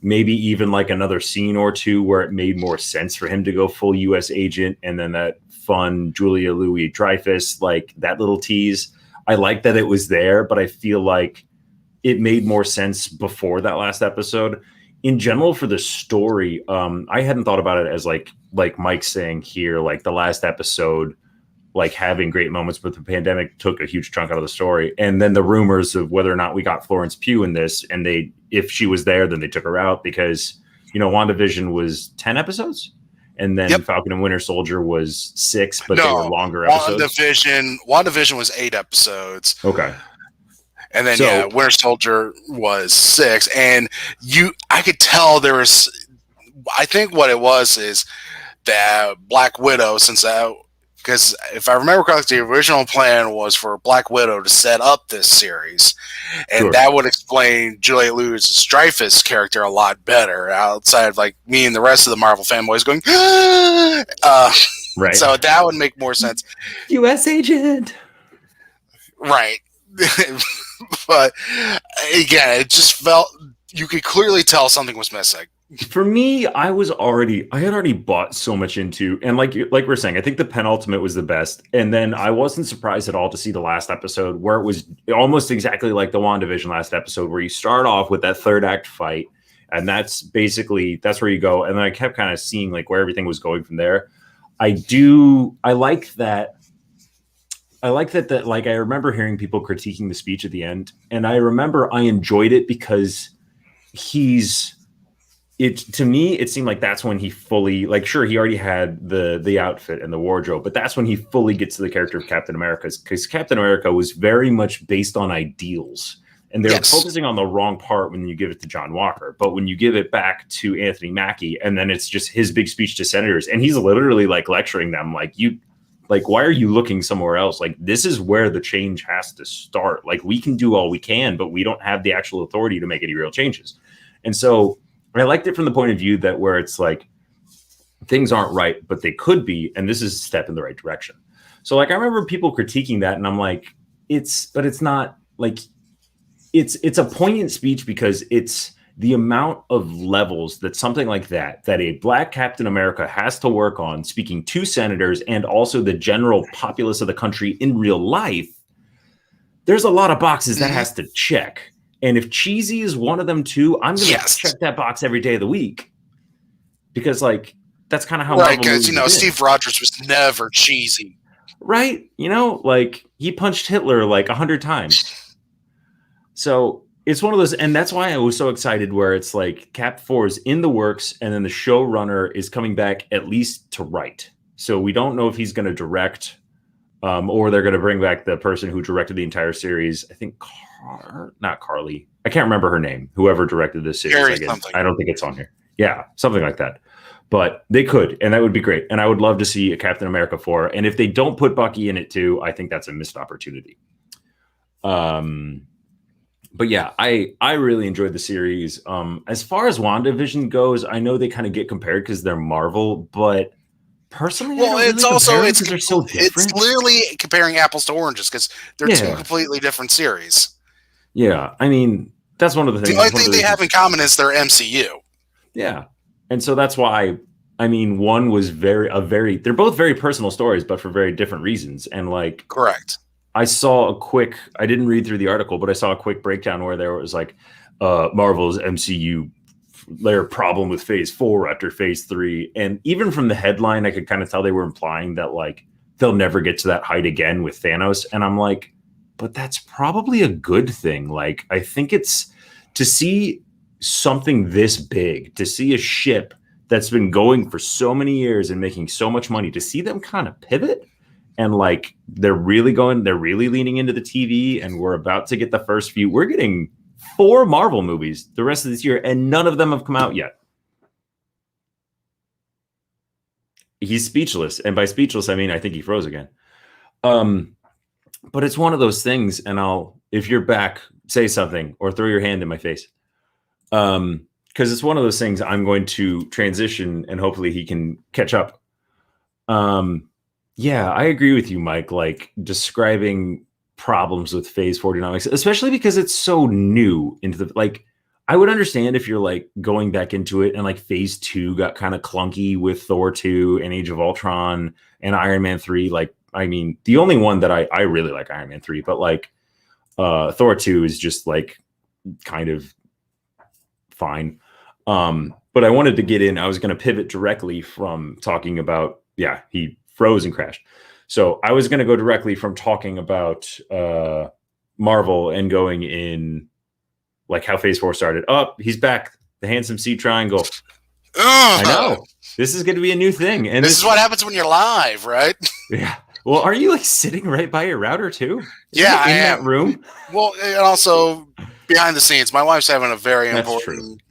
maybe even like another scene or two where it made more sense for him to go full U.S. agent, and then that fun Julia Louis-Dreyfus, like that little tease. I like that it was there, but I feel like it made more sense before that last episode. In general, for the story, I hadn't thought about it as like Mike's saying here, like the last episode, like having great moments, but the pandemic took a huge chunk out of the story. And then the rumors of whether or not we got Florence Pugh in this, and if she was there, then they took her out because, you know, WandaVision was 10 episodes. And then Falcon and Winter Soldier was 6, but they were longer episodes. WandaVision was 8 episodes. Okay. And then, Winter Soldier was 6. And I could tell there was, I think what it was is that Black Widow, because if I remember correctly, the original plan was for Black Widow to set up this series, and that would explain Julia Louis-Dreyfus' character a lot better outside of like me and the rest of the Marvel fanboys going, right. So that would make more sense. U.S. agent. Right. But again, it just felt, you could clearly tell something was missing. For me, I had already bought so much into, and like we're saying, I think the penultimate was the best. And then I wasn't surprised at all to see the last episode where it was almost exactly like the WandaVision last episode, where you start off with that third act fight. And that's where you go. And then I kept kind of seeing like where everything was going from there. I like that. Like, I remember hearing people critiquing the speech at the end, and I remember I enjoyed it because to me, it seemed like that's when he fully, like, sure, he already had the outfit and the wardrobe, but that's when he fully gets to the character of Captain America, because Captain America was very much based on ideals, and they're focusing on the wrong part when you give it to John Walker. But when you give it back to Anthony Mackie, and then it's just his big speech to senators, and he's literally like lecturing them, why are you looking somewhere else? Like, this is where the change has to start. Like, we can do all we can, but we don't have the actual authority to make any real changes. And so I liked it from the point of view that where it's like things aren't right, but they could be, and this is a step in the right direction. So like I remember people critiquing that, and I'm like, it's not like it's a poignant speech because it's the amount of levels that something like that a Black Captain America has to work on, speaking to senators and also the general populace of the country in real life. There's a lot of boxes that has to check. And if cheesy is one of them too, I'm going to check that box every day of the week, because like that's kind of how. Right, because Steve Rogers was never cheesy. Right, like he punched Hitler like 100 times. So it's one of those, and that's why I was so excited. Where it's like Cap 4 is in the works, and then the showrunner is coming back at least to write. So we don't know if he's going to direct Or they're going to bring back the person who directed the entire series. I think not Carly. I can't remember her name. Whoever directed this series, I don't think it's on here. Yeah, something like that. But they could, and that would be great. And I would love to see a Captain America 4. And if they don't put Bucky in it too, I think that's a missed opportunity. But yeah, I really enjoyed the series. As far as WandaVision goes, I know they kind of get compared because they're Marvel, but personally, they're so different. It's literally comparing apples to oranges because they're two completely different series. Yeah, I mean, that's one of the things. The only thing they have in common is their MCU. Yeah. And so that's why, I mean, one was they're both very personal stories, but for very different reasons. And like, correct. I didn't read through the article, but I saw a quick breakdown where there was like Marvel's MCU, their problem with phase 4 after phase 3. And even from the headline, I could kind of tell they were implying that like, they'll never get to that height again with Thanos. And I'm like, but that's probably a good thing. Like, I think it's to see something this big, to see a ship that's been going for so many years and making so much money, to see them kind of pivot and like they're really leaning into the TV, and we're about to get the first few. We're getting 4 Marvel movies the rest of this year, and none of them have come out yet. He's speechless, and by speechless I mean I think he froze again. But it's one of those things, and if you're back, say something or throw your hand in my face. Because it's one of those things. I'm going to transition and hopefully he can catch up. Yeah, I agree with you, Mike. Like describing problems with phase 4 dynamics, especially because it's so new into the, like, I would understand if you're like going back into it and like phase 2 got kind of clunky with Thor 2 and Age of Ultron and Iron Man 3. Like, I mean, the only one that I really like Iron Man 3, but like Thor 2 is just like kind of fine. But I wanted to get in. I was going to pivot directly from talking about, he froze and crashed. So I was going to go directly from talking about Marvel and going in like how phase 4 started. Oh, he's back. The handsome C triangle. I know. This is going to be a new thing. And this is what happens when you're live, right? Yeah. Well, are you like sitting right by your router too? Yeah, in that room. Well, and also behind the scenes, my wife's having a very important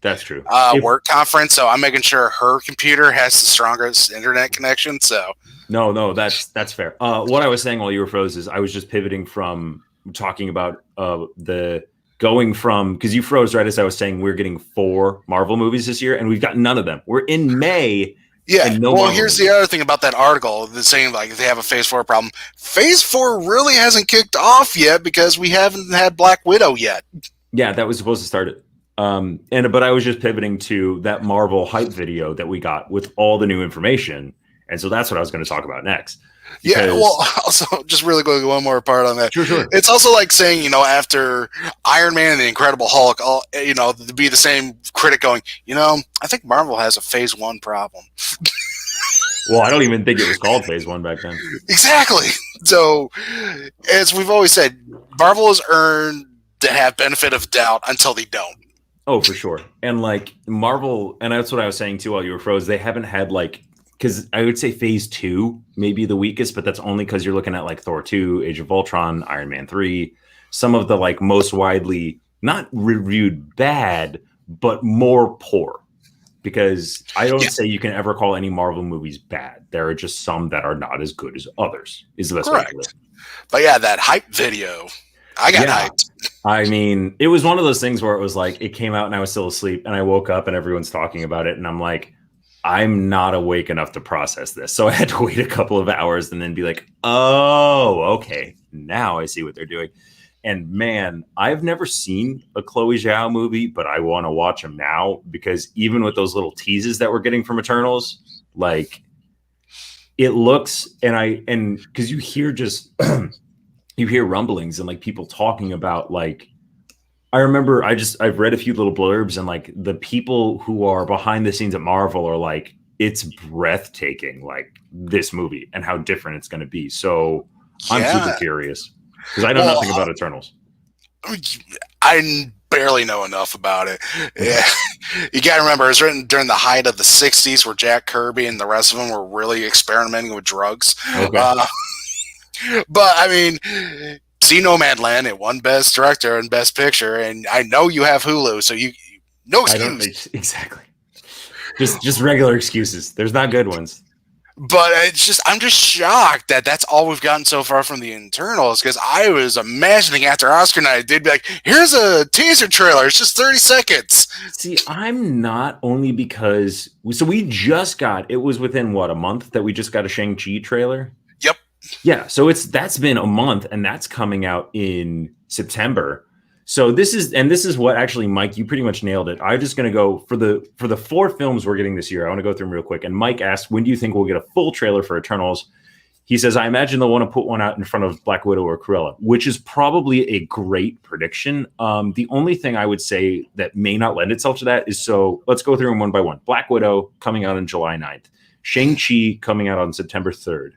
work conference, so I'm making sure her computer has the strongest internet connection. So no, that's fair. What I was saying while you were froze is I was just pivoting from talking about because you froze right as I was saying we're getting 4 Marvel movies this year, and we've got none of them. We're in May. Yeah, well, here's the other thing about that article. They're saying like they have a phase 4 problem. Phase 4 really hasn't kicked off yet because we haven't had Black Widow yet. Yeah, that was supposed to start it. But I was just pivoting to that Marvel hype video that we got with all the new information, and so that's what I was going to talk about next. Yeah, well, also just really quickly, one more part on that. Sure. It's also like saying, after Iron Man and the Incredible Hulk, to be the same critic going, I think Marvel has a phase 1 problem. Well, I don't even think it was called phase 1 back then. Exactly. So, as we've always said, Marvel has earned to have benefit of doubt until they don't. Oh, for sure. And like Marvel, and that's what I was saying too while you were froze, they haven't had like, because I would say phase 2 may be the weakest, but that's only because you're looking at like Thor 2, Age of Ultron, Iron Man 3, some of the like most widely not reviewed bad, but more poor. Because I don't say you can ever call any Marvel movies bad. There are just some that are not as good as others. Is the best way to put it. But yeah, that hype video, I got hyped. I mean, it was one of those things where it was like it came out and I was still asleep, and I woke up and everyone's talking about it, and I'm like, I'm not awake enough to process this. So I had to wait a couple of hours and then be like, oh, okay, now I see what they're doing. And man, I've never seen a Chloe Zhao movie, but I want to watch them now because even with those little teases that we're getting from Eternals, like it looks, and because you hear just, you hear rumblings and like people talking about like, I remember I've read a few little blurbs and like the people who are behind the scenes at Marvel are like, it's breathtaking, like this movie and how different it's going to be. So I'm super curious because I know nothing about Eternals. I barely know enough about it. Yeah. You got to remember, it was written during the height of the 60s where Jack Kirby and the rest of them were really experimenting with drugs. Okay. But I mean, see Nomadland, it won Best Director and Best Picture, and I know you have Hulu, so you no I don't excuse. exactly. Just regular excuses. There's not good ones. But I'm just shocked that that's all we've gotten so far from the internals, because I was imagining after Oscar night they'd be like, here's a teaser trailer, it's just 30 seconds. See, I'm not, only because we just got, it was within what, a month that we just got a Shang-Chi trailer? Yep. Yeah, so that's been a month, and that's coming out in September. So this is what, actually, Mike, you pretty much nailed it. I'm just going to go for the 4 films we're getting this year. I want to go through them real quick. And Mike asked, when do you think we'll get a full trailer for Eternals? He says, I imagine they'll want to put one out in front of Black Widow or Cruella, which is probably a great prediction. The only thing I would say that may not lend itself to that is, so let's go through them one by one. Black Widow coming out on July 9th. Shang-Chi coming out on September 3rd.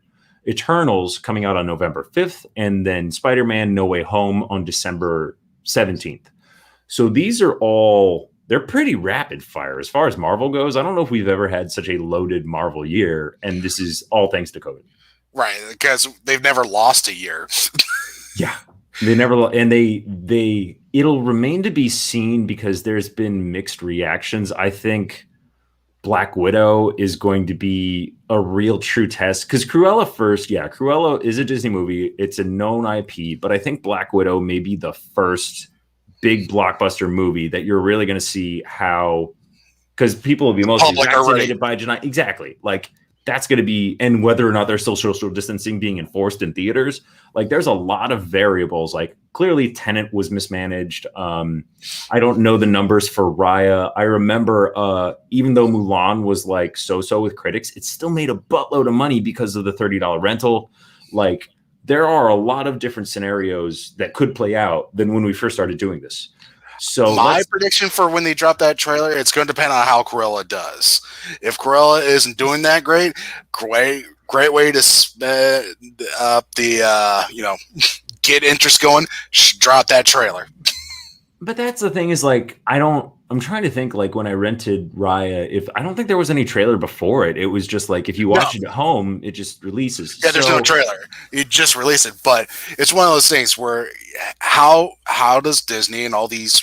Eternals coming out on November 5th. And then Spider-Man No Way Home on December 17th. So these are all, they're pretty rapid fire as far as Marvel goes. I don't know if we've ever had such a loaded Marvel year, and this is all thanks to COVID. Right, because they've never lost a year. Yeah, they never, and it'll remain to be seen, because there's been mixed reactions. I think Black Widow is going to be a real true test, because Cruella is a Disney movie. It's a known IP, but I think Black Widow may be the first big blockbuster movie that you're really going to see how, because people will be mostly vaccinated by July. Exactly. Like, that's going to be, and whether or not there's still social distancing being enforced in theaters, like, there's a lot of variables. Like, clearly Tenet was mismanaged. I don't know the numbers for Raya. I remember even though Mulan was like so with critics, it still made a buttload of money because of the $30 rental. Like, there are a lot of different scenarios that could play out than when we first started doing this. So my prediction for when they drop that trailer, it's going to depend on how Cruella does. If Cruella isn't doing that great way to up the get interest going, drop that trailer. But that's the thing, is like, I'm trying to think, like, when I rented Raya, I don't think there was any trailer before it. It was just like, if you watch it at home, it just releases. Yeah, there's no trailer. You just release it. But it's one of those things where how does Disney and all these,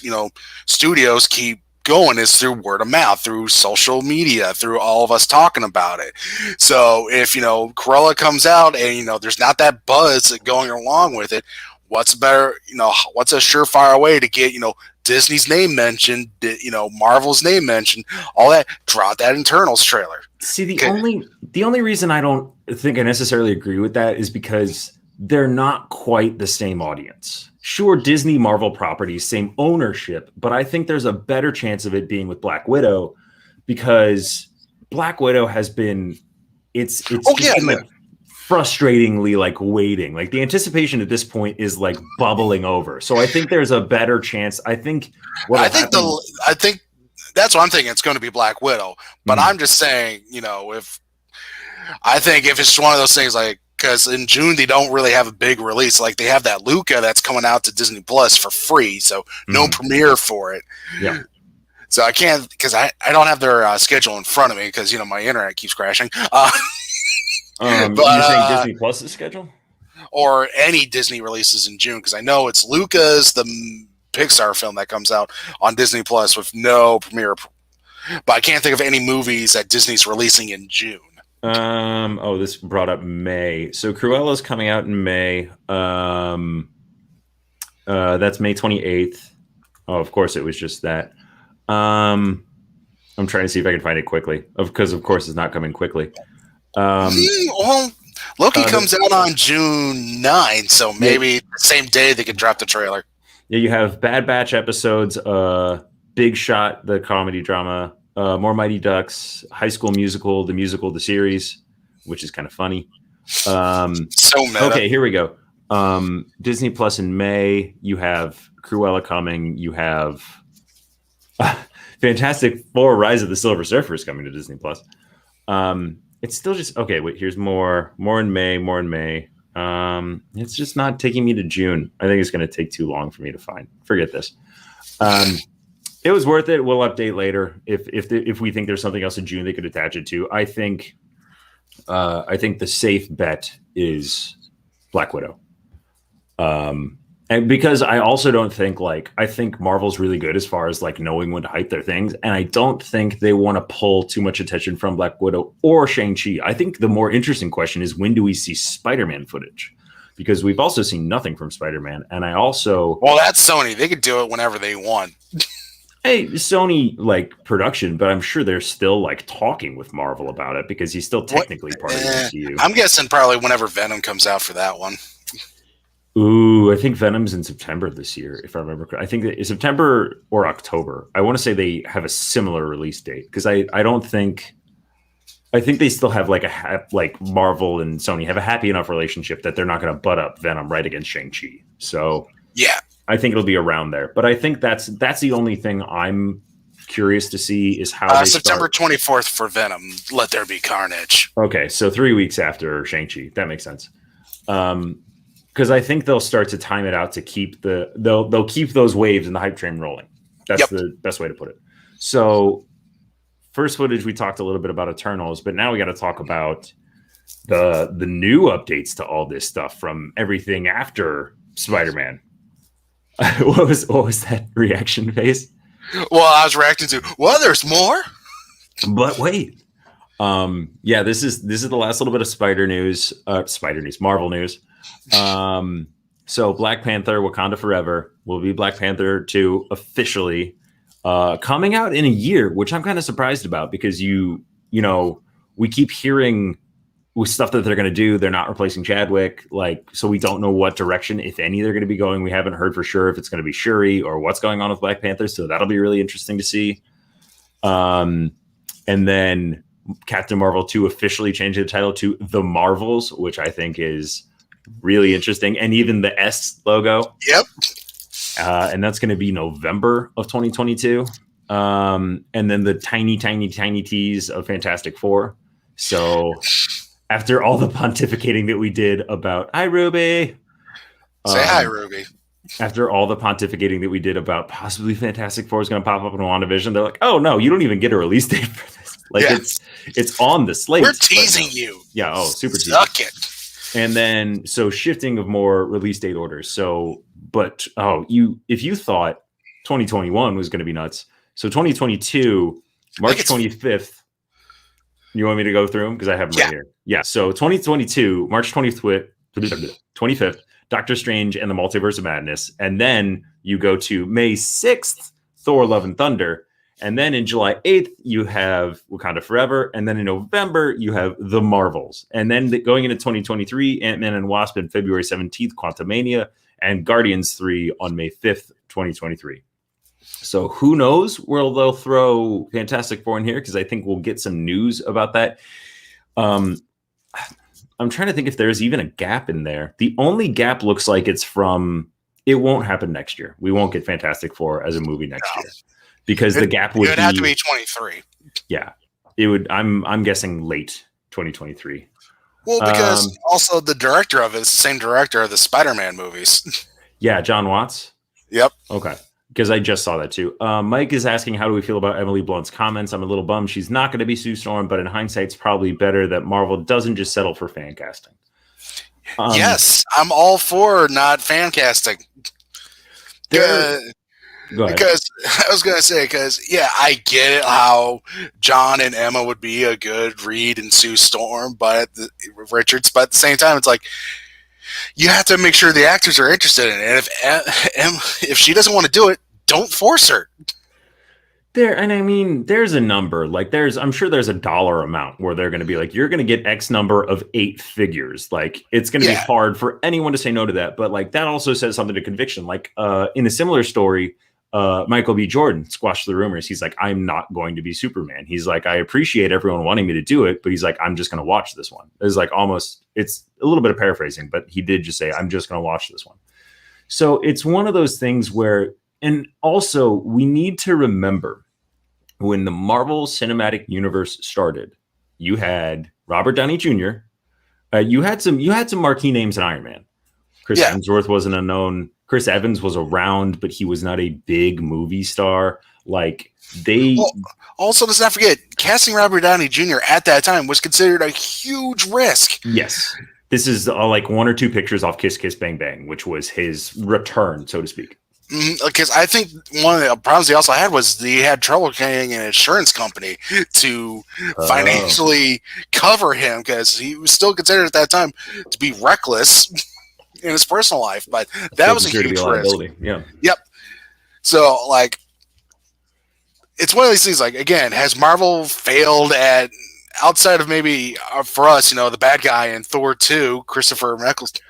studios keep going is through word of mouth, through social media, through all of us talking about it. So if, Cruella comes out and, there's not that buzz going along with it, what's better, what's a surefire way to get, Disney's name mentioned, Marvel's name mentioned, all that, drop that Eternals trailer. See, the only reason I don't think I necessarily agree with that is because they're not quite the same audience. Sure, Disney, Marvel properties, same ownership, but I think there's a better chance of it being with Black Widow, because Black Widow has been, it's frustratingly like waiting. Like, the anticipation at this point is like bubbling over. So I think there's a better chance. I think that's what I'm thinking. It's going to be Black Widow, but I'm just saying, if it's one of those things, like, because in June they don't really have a big release. Like, they have that Luca that's coming out to Disney Plus for free, so no premiere for it. Yeah. So I can't, because I don't have their schedule in front of me, because my internet keeps crashing. But you're saying Disney Plus's schedule, or any Disney releases in June? Because I know it's Luca's, the Pixar film that comes out on Disney Plus with no premiere. But I can't think of any movies that Disney's releasing in June. This brought up May. So Cruella's coming out in May. That's May 28th. Oh, of course, it was just that. I'm trying to see if I can find it quickly, because of course it's not coming quickly. Loki comes out on June 9th, so maybe the same day they could drop the trailer. Yeah, you have Bad Batch episodes, Big Shot, the comedy drama, More Mighty Ducks, High School Musical, the series, which is kind of funny. So meta. Okay, here we go. Disney Plus in May, you have Cruella coming, you have Fantastic Four: Rise of the Silver Surfer is coming to Disney Plus. It's still just okay. Wait, here's more in May. It's just not taking me to June. I think it's going to take too long for me to find. Forget this. It was worth it. We'll update later if we think there's something else in June they could attach it to. I think the safe bet is Black Widow. And because I also don't think I think Marvel's really good as far as like knowing when to hype their things. And I don't think they want to pull too much attention from Black Widow or Shang-Chi. I think the more interesting question is, when do we see Spider-Man footage? Because we've also seen nothing from Spider-Man. And I also... Well, that's Sony. They could do it whenever they want. Hey, Sony like production, but I'm sure they're still like talking with Marvel about it because he's still technically part of the MCU. I'm guessing probably whenever Venom comes out for that one. Ooh, I think Venom's in September this year, if I remember correctly. I think that it's September or October. I want to say they have a similar release date because I don't think... I think they still have like Marvel and Sony have a happy enough relationship that they're not going to butt up Venom right against Shang-Chi. So yeah, I think it'll be around there. But I think that's the only thing I'm curious to see is how September 24th for Venom. Let there be carnage. Okay, so 3 weeks after Shang-Chi. That makes sense. Because I think they'll start to time it out to keep they'll keep those waves and the hype train rolling. That's the best way to put it. So first footage, we talked a little bit about Eternals, but now we got to talk about the new updates to all this stuff from everything after Spider-Man. What was that reaction face? Well, I was reacting to, well, there's more. But wait. This is the last little bit of Marvel news. So Black Panther, Wakanda Forever will be Black Panther 2 officially coming out in a year, which I'm kind of surprised about because we keep hearing with stuff that they're going to do. They're not replacing Chadwick, so we don't know what direction, if any, they're going to be going. We haven't heard for sure if it's going to be Shuri or what's going on with Black Panther. So that'll be really interesting to see. And then Captain Marvel 2 officially changed the title to The Marvels, which I think is really interesting. And even the S logo. Yep. And that's going to be November of 2022. And then the tiny tease of Fantastic Four. So after all the pontificating that we did about, hi, Ruby. Say hi, Ruby. After all the pontificating that we did about possibly Fantastic Four is going to pop up in WandaVision, they're like, oh, no, you don't even get a release date for this. It's on the slate. We're teasing you. Yeah, super teasing. Suck it. And then, so shifting of more release date orders. So, if you thought 2021 was going to be nuts, so 2022, March 25th, you want me to go through them? Because I have them right here. Yeah, so 2022, March 25th, Doctor Strange and the Multiverse of Madness. And then you go to May 6th, Thor, Love and Thunder. And then in July 8th, you have Wakanda Forever. And then in November, you have The Marvels. And then going into 2023, Ant-Man and Wasp on February 17th, Quantumania, and Guardians 3 on May 5th, 2023. So who knows where they'll throw Fantastic Four in here, because I think we'll get some news about that. I'm trying to think if there's even a gap in there. The only gap looks like it's from, it won't happen next year. We won't get Fantastic Four as a movie next year. Because the gap would have to be 23. Yeah, it would. I'm guessing late 2023. Well, because also the director of it is the same director of the Spider-Man movies. Yeah, John Watts. Yep. Okay, because I just saw that too. Mike is asking, how do we feel about Emily Blunt's comments? I'm a little bummed she's not going to be Sue Storm, but in hindsight, it's probably better that Marvel doesn't just settle for fan casting. Yes, I'm all for not fan casting. Because I was going to say, I get it how John and Emma would be a good Reed and Sue Storm, but Richards, but at the same time, it's like, you have to make sure the actors are interested in it. And if she doesn't want to do it, don't force her. There's a number, I'm sure there's a dollar amount where they're going to be like, you're going to get X number of 8 figures. It's going to be hard for anyone to say no to that. But that also says something to conviction. In a similar story, Michael B. Jordan squashed the rumors. He's like, I'm not going to be Superman. He's like, I appreciate everyone wanting me to do it, but he's like, I'm just going to watch this one. It's it's a little bit of paraphrasing, but he did just say, I'm just going to watch this one. So it's one of those things where, and also we need to remember when the Marvel Cinematic Universe started, you had Robert Downey Jr. You had some marquee names in Iron Man. Chris Hemsworth was an unknown. Chris Evans was around, but he was not a big movie star. Also, let's not forget, casting Robert Downey Jr. at that time was considered a huge risk. Yes. This is like 1 or 2 pictures off Kiss Kiss Bang Bang, which was his return, so to speak. Because I think one of the problems he also had was he had trouble getting an insurance company to financially cover him because he was still considered at that time to be reckless in his personal life. But that was a huge risk. Yeah. Yep. So, like, it's one of these things, like, again, has Marvel failed at, outside of maybe, for us, the bad guy in Thor 2, Christopher Eccleston.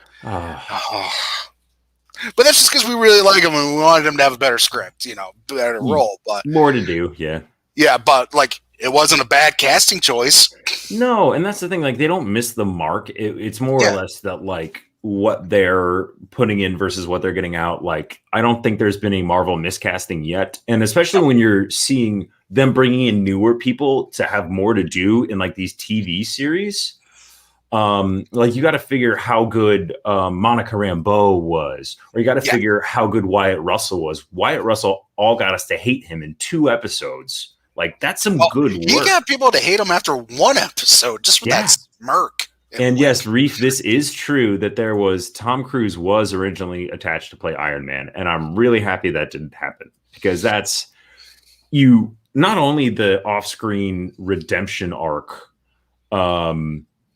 But that's just because we really like him and we wanted him to have a better script, better role. But more to do, yeah. Yeah, but, like, it wasn't a bad casting choice. No, and that's the thing. Like, they don't miss the mark. It's more or less that, like, what they're putting in versus what they're getting out. Like, I don't think there's been a Marvel miscasting yet. And especially when you're seeing them bringing in newer people to have more to do in, like, these TV series. Like, you got to figure how good Monica Rambeau was, or you got to figure how good Wyatt Russell was. Wyatt Russell all got us to hate him in 2 episodes. Like, that's some good work. He got people to hate him after 1 episode, just with that smirk. And yes, Reef, this is true that Tom Cruise was originally attached to play Iron Man, and I'm really happy that didn't happen, because that's not only the off-screen redemption arc,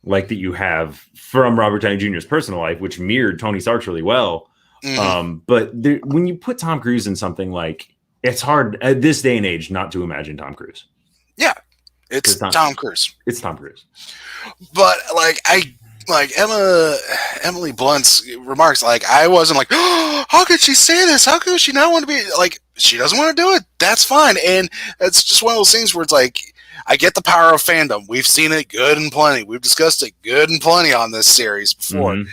like that you have from Robert Downey Jr.'s personal life, which mirrored Tony Stark's really well. But when you put Tom Cruise in something, like, it's hard at this day and age not to imagine Tom Cruise. Yeah, it's Tom Cruise. It's Tom Cruise. But Emily Blunt's remarks, like, I wasn't like, oh, how could she say this? How could she not want to be, like, she doesn't want to do it. That's fine. And it's just one of those things where it's like, I get the power of fandom. We've seen it good and plenty. We've discussed it good and plenty on this series before.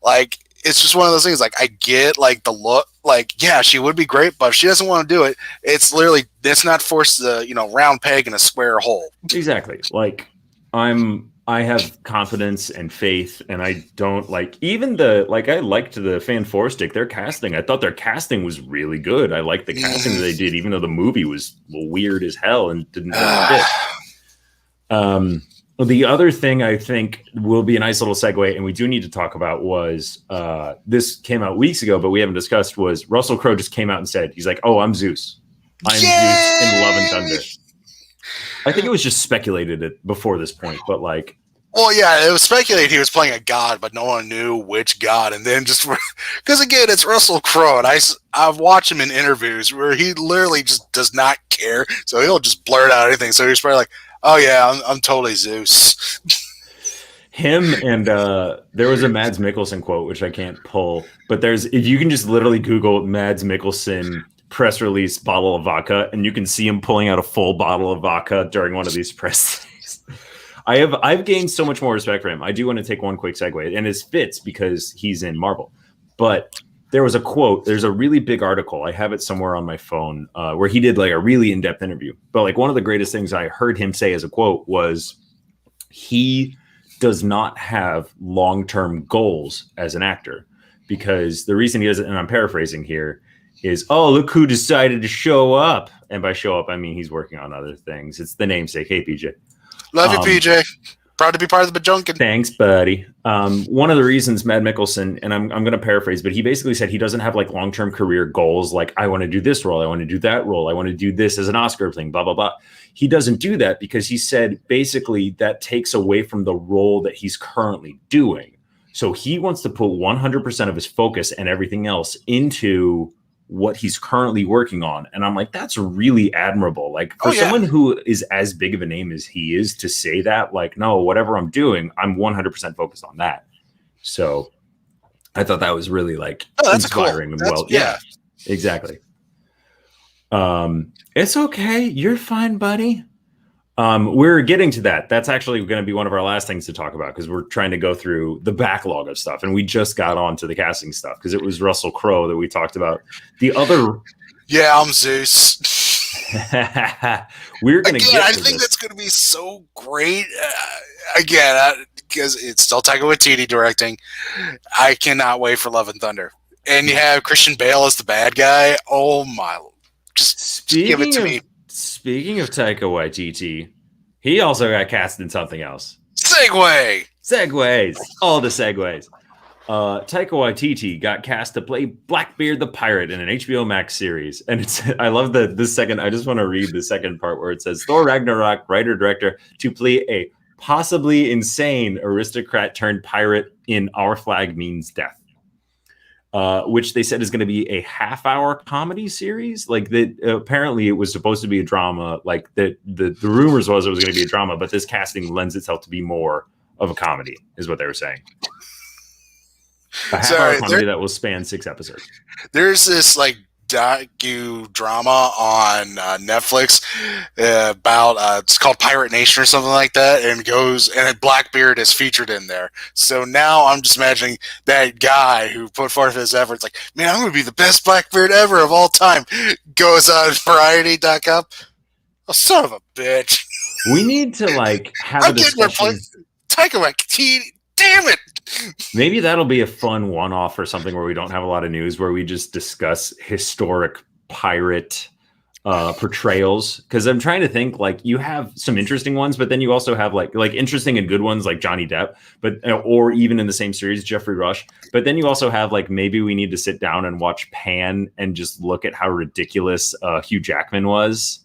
Like, it's just one of those things. Like, I get, like, the look. Like, yeah, she would be great, but if she doesn't want to do it, it's literally, it's not forced the, round peg in a square hole. Exactly. Like, I have confidence and faith, and I don't like even I liked the Fan Four Stick, their casting. I thought their casting was really good. I liked the casting that they did, even though the movie was weird as hell and didn't fit. The other thing I think will be a nice little segue, and we do need to talk about, was this came out weeks ago, but we haven't discussed, was Russell Crowe just came out and said, he's like, oh, I'm Zeus. I'm Zeus in Love and Thunder. I think it was just speculated before this point, but like... Well, yeah, it was speculated he was playing a god, but no one knew which god. And then just... Because, again, it's Russell Crowe, and I've watched him in interviews where he literally just does not care, so he'll just blurt out anything. So he's probably like, oh, yeah, I'm totally Zeus. Him and there was a Mads Mikkelsen quote, which I can't pull, but if you can just literally Google Mads Mikkelsen press release bottle of vodka, and you can see him pulling out a full bottle of vodka during one of these press things. I've gained so much more respect for him. I do want to take one quick segue, and it fits because he's in Marvel. But there was a quote. There's a really big article. I have it somewhere on my phone where he did like a really in-depth interview. But like one of the greatest things I heard him say as a quote was he does not have long-term goals as an actor, because the reason he doesn't, and I'm paraphrasing here, is, oh, look who decided to show up. And by show up, I mean he's working on other things. It's the namesake. Hey, PJ. Love you, PJ. Proud to be part of the Bajunkin. Thanks, buddy. One of the reasons Mads Mikkelsen, and I'm going to paraphrase, but he basically said he doesn't have like long-term career goals. Like, I want to do this role. I want to do that role. I want to do this as an Oscar thing, blah, blah, blah. He doesn't do that because he said basically that takes away from the role that he's currently doing. So he wants to put 100% of his focus and everything else into what he's currently working on. And I'm like, that's really admirable. Like, for someone who is as big of a name as he is to say that, like, no, whatever I'm doing, I'm 100% focused on that. So I thought that was really like inspiring. Cool. Well, yeah, exactly. It's okay. You're fine, buddy. We're getting to that. That's actually going to be one of our last things to talk about, because we're trying to go through the backlog of stuff, and we just got on to the casting stuff because it was Russell Crowe that we talked about. The other, I'm Zeus. We're going to get. I think that's going to be so great. Because it's still Taika Waititi directing. I cannot wait for Love and Thunder, and you have Christian Bale as the bad guy. Oh my! Just give it to me. Speaking of Taika Waititi, he also got cast in something else. Segways. All the segways. Taika Waititi got cast to play Blackbeard the Pirate in an HBO Max series. And I love the second, I just want to read the second part where it says Thor Ragnarok writer-director to play a possibly insane aristocrat turned pirate in Our Flag Means Death. Which they said is going to be a half-hour comedy series. Like that, apparently it was supposed to be a drama. Like the rumors was it was going to be a drama, but this casting lends itself to be more of a comedy, is what they were saying. A half-hour comedy that will span 6 episodes. There's this like docu-drama on Netflix about it's called Pirate Nation or something like that, and Blackbeard is featured in there. So now I'm just imagining that guy who put forth his efforts, like, man, I'm gonna be the best Blackbeard ever of all time. Goes on Variety.com. Oh, son of a bitch! We need to like have a discussion. Taika Waititi, damn it! Maybe that'll be a fun one-off or something where we don't have a lot of news, where we just discuss historic pirate portrayals. Because I'm trying to think, like, you have some interesting ones, but then you also have like interesting and good ones like Johnny Depp, but or even in the same series, Jeffrey Rush. But then you also have like maybe we need to sit down and watch Pan and just look at how ridiculous Hugh Jackman was.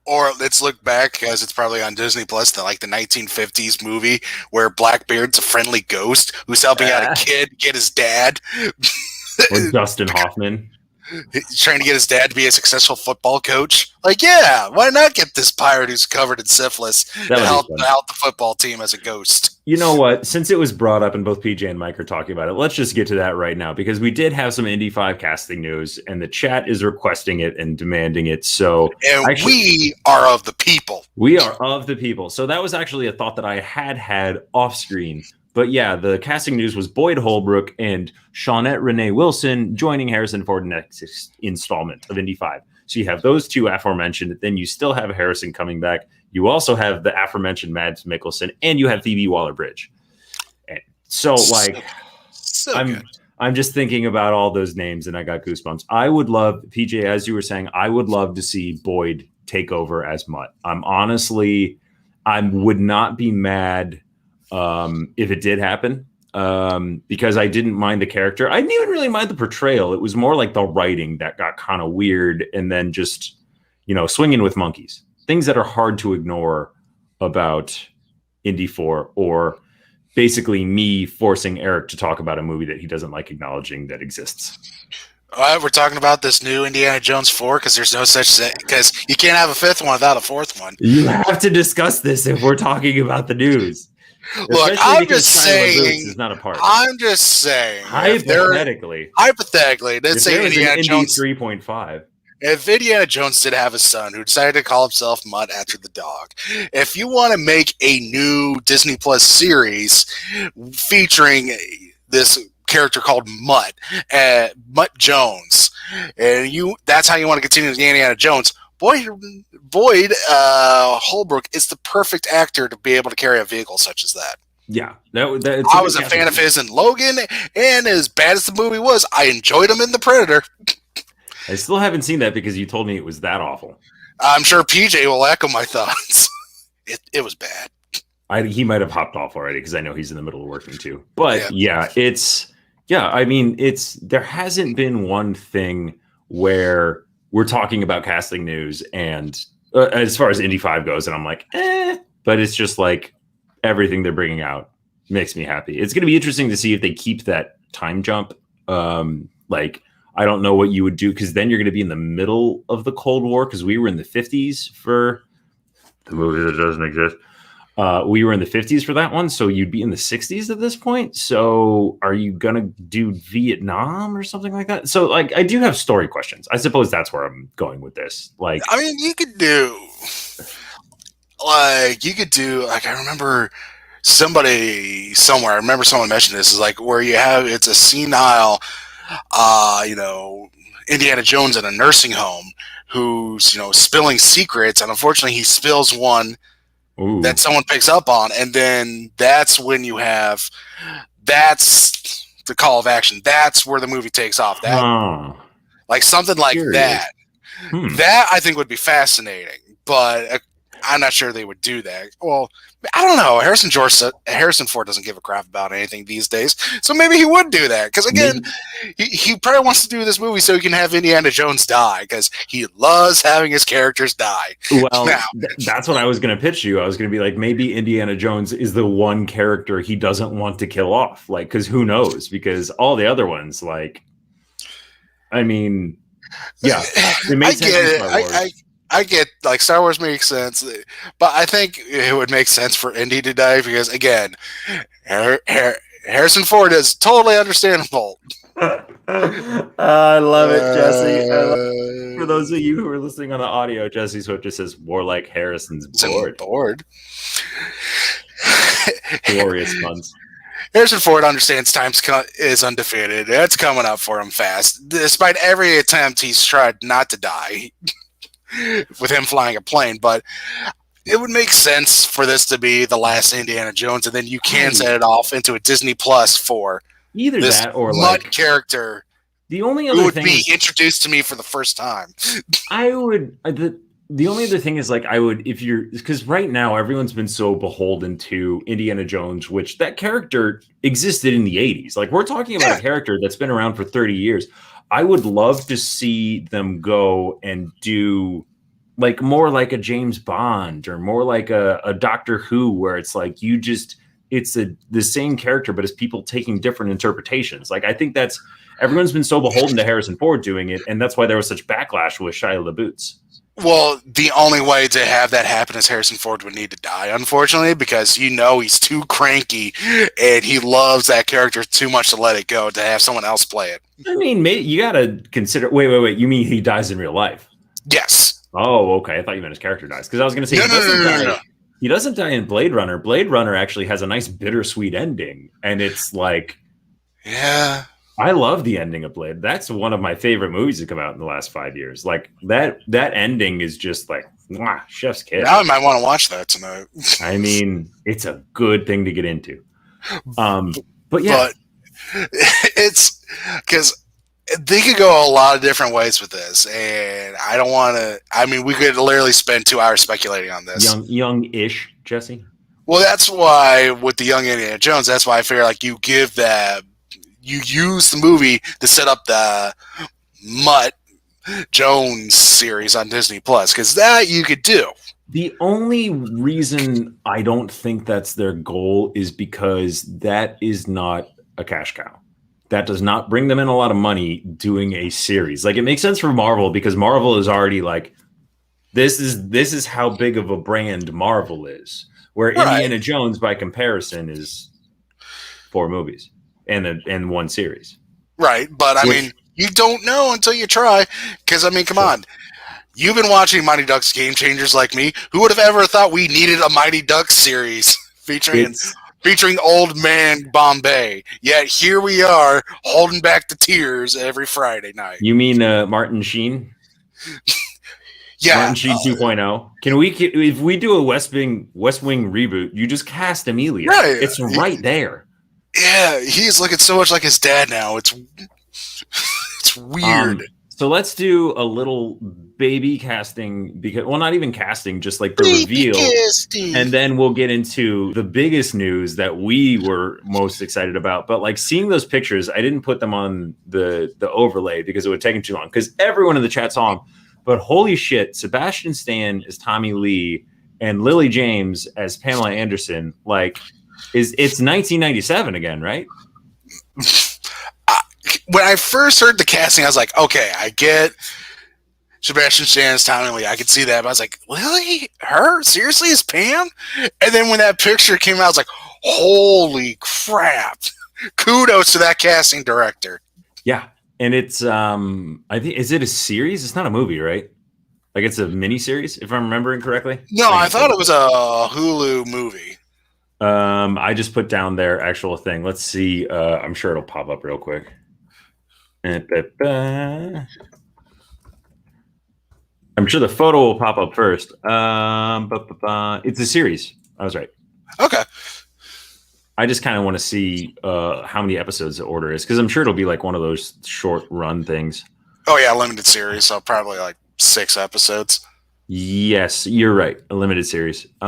Or let's look back, because it's probably on Disney Plus, to like the 1950s movie where Blackbeard's a friendly ghost who's helping out a kid get his dad. Or Dustin Hoffman. He's trying to get his dad to be a successful football coach. Like, yeah, why not get this pirate who's covered in syphilis to help out the football team as a ghost? You know what? Since it was brought up and both PJ and Mike are talking about it, let's just get to that right now, because we did have some Indy 5 casting news and the chat is requesting it and demanding it. So we are of the people. We are of the people. So that was actually a thought that I had off screen. But yeah, the casting news was Boyd Holbrook and Shawnette Renee Wilson joining Harrison Ford next installment of Indy 5. So you have those two aforementioned. Then you still have Harrison coming back. You also have the aforementioned Mads Mikkelsen, and you have Phoebe Waller-Bridge. And so like, I'm just thinking about all those names, and I got goosebumps. I would love, PJ, as you were saying, I would love to see Boyd take over as Mutt. I would not be mad if it did happen, because I didn't mind the character. I didn't even really mind the portrayal. It was more like the writing that got kind of weird, and then just, swinging with monkeys. Things that are hard to ignore about Indy 4, or basically me forcing Eric to talk about a movie that he doesn't like acknowledging that exists. We're talking about this new Indiana Jones 4 because there's no such thing, because you can't have a 5th one without a 4th one. You have to discuss this if we're talking about the news. Look, I'm just saying. Is not a part. I'm just saying. Hypothetically, let's say Indiana Jones 3.5. If Indiana Jones did have a son who decided to call himself Mutt after the dog, if you want to make a new Disney Plus series featuring this character called Mutt Jones, and that's how you want to continue with Indiana Jones, Boyd Holbrook is the perfect actor to be able to carry a vehicle such as that. Yeah, I was a fan of his in Logan, and as bad as the movie was, I enjoyed him in The Predator. I still haven't seen that because you told me it was that awful. I'm sure PJ will echo my thoughts. It was bad. He might have hopped off already because I know he's in the middle of working too. But there hasn't been one thing where we're talking about casting news and as far as Indy 5 goes, and I'm like, but it's just like everything they're bringing out makes me happy. It's going to be interesting to see if they keep that time jump. I don't know what you would do, because then you're going to be in the middle of the Cold War, because we were in the 50s for the movie that doesn't exist. We were in the 50s for that one, so you'd be in the 60s at this point. So are you going to do Vietnam or something like that? So, I do have story questions. I suppose that's where I'm going with this. You could do... I remember somebody somewhere, I remember someone mentioned this, is where you have, it's a senile... Indiana Jones in a nursing home who's, spilling secrets, and unfortunately he spills one that someone picks up on, and then that's when that's the call of action. That's where the movie takes off. Something like that. That I think would be fascinating, but I'm not sure they would do that. Well, I don't know. Harrison Ford doesn't give a crap about anything these days, so maybe he would do that. Because again, he probably wants to do this movie so he can have Indiana Jones die, because he loves having his characters die. Well, that's what I was going to pitch you. I was going to be like, maybe Indiana Jones is the one character he doesn't want to kill off, like, because who knows? Because all the other ones, like, I mean, yeah, it makes sense. I get, like, Star Wars makes sense, but I think it would make sense for Indy to die because, again, Harrison Ford is totally understandable. I love it, Jesse. For those of you who are listening on the audio, Jesse's what just says more like Harrison's bored. Glorious puns. Harrison Ford understands time is undefeated. It's coming up for him fast. Despite every attempt, he's tried not to die. With him flying a plane, but it would make sense for this to be the last Indiana Jones, and then you can set it off into a Disney Plus for either this that or mud like character. The only other would thing be introduced to me for the first time. I would. The only other thing is, like, I would, if you're, because right now everyone's been so beholden to Indiana Jones, which that character existed in the 80s. Like, we're talking about a character that's been around for 30 years. I would love to see them go and do like more like a James Bond or more like a Doctor Who, where it's like it's the same character, but it's people taking different interpretations. Like, I think everyone's been so beholden to Harrison Ford doing it, and that's why there was such backlash with Shia LaBeouf. Well, the only way to have that happen is Harrison Ford would need to die, unfortunately, because he's too cranky and he loves that character too much to let it go to have someone else play it. I mean, maybe you got to consider. Wait. You mean he dies in real life? Yes. Oh, okay. I thought you meant his character dies, because I was going to say no. He doesn't die in Blade Runner. Blade Runner actually has a nice bittersweet ending, and it's like, yeah. I love the ending of Blade. That's one of my favorite movies to come out in the last 5 years. Like that ending is just like, mwah, chef's kiss. Now I might want to watch that tonight. I mean, it's a good thing to get into. But yeah, but it's because they could go a lot of different ways with this, and I don't want to. I mean, we could literally spend 2 hours speculating on this. Young-ish, Jesse. Well, that's why with the young Indiana Jones, that's why I figure like you use the movie to set up the Mutt Jones series on Disney Plus, because that you could do. The only reason I don't think that's their goal is because that is not a cash cow. That does not bring them in a lot of money doing a series. Like, it makes sense for Marvel, because Marvel is already like, this is how big of a brand Marvel is. Where Indiana Jones, by comparison, is 4 movies and 1 series. Right, but I mean, you don't know until you try. Because, I mean, come on. You've been watching Mighty Ducks Game Changers like me. Who would have ever thought we needed a Mighty Ducks series featuring old man Bombay? Yet here we are, holding back the tears every Friday night. You mean Martin Sheen? Yeah, Martin Sheen 2.0. If we do a West Wing reboot, you just cast Amelia. Right. It's right there. Yeah, he's looking so much like his dad now. It's weird. So let's do a little baby casting, because, well, not even casting, just like the reveal. And then we'll get into the biggest news that we were most excited about. But like, seeing those pictures, I didn't put them on the overlay because it would take too long, because everyone in the chat saw them. But holy shit, Sebastian Stan as Tommy Lee and Lily James as Pamela Anderson. Like, it's 1997 again, right? When I first heard the casting, I was like, okay, I get Sebastian Stan as Tommy Lee. I could see that. But I was like, Lily? Her? Seriously? As Pam? And then when that picture came out, I was like, holy crap. Kudos to that casting director. Yeah. And it's, I think, is it a series? It's not a movie, right? Like, it's a mini series, if I'm remembering correctly. No, I thought it was a Hulu movie. I just put down their actual thing. Let's see. I'm sure it'll pop up real quick. I'm sure the photo will pop up first. It's a series. I was right. Okay. I just kind of want to see how many episodes the order is, because I'm sure it'll be like one of those short run things. Oh, yeah, limited series. So probably like 6 episodes. Yes, you're right. A limited series. 8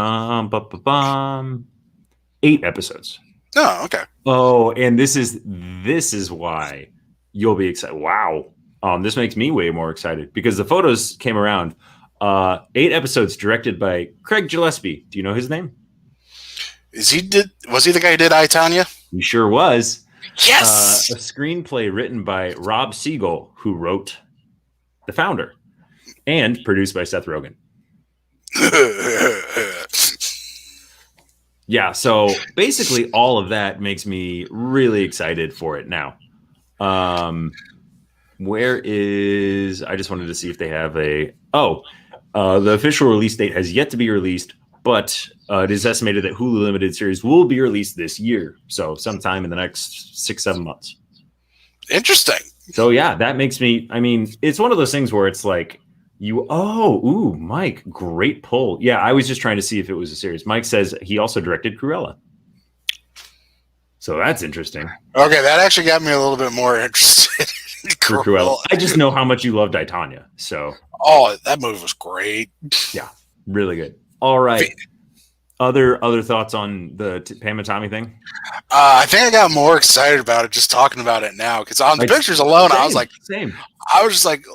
episodes. Oh, okay. Oh, and this is why you'll be excited. Wow. This makes me way more excited because the photos came around. 8 episodes directed by Craig Gillespie. Do you know his name? Was he the guy who did I, Tanya? He sure was. Yes. A screenplay written by Rob Siegel, who wrote The Founder, and produced by Seth Rogen. Yeah, so basically all of that makes me really excited for it now. I just wanted to see if they have the official release date has yet to be released, but it is estimated that Hulu limited series will be released this year. So sometime in the next 6-7 months. Interesting. So yeah, that makes me, it's one of those things where it's like, Mike, great pull. Yeah, I was just trying to see if it was a series. Mike says he also directed Cruella. So that's interesting. Okay, that actually got me a little bit more interested in Cruella. I just know how much you love Titania. So. Oh, that movie was great. Yeah, really good. All right. Other thoughts on the Pam and Tommy thing? I think I got more excited about it just talking about it now because on the pictures alone, I was like, I was just like,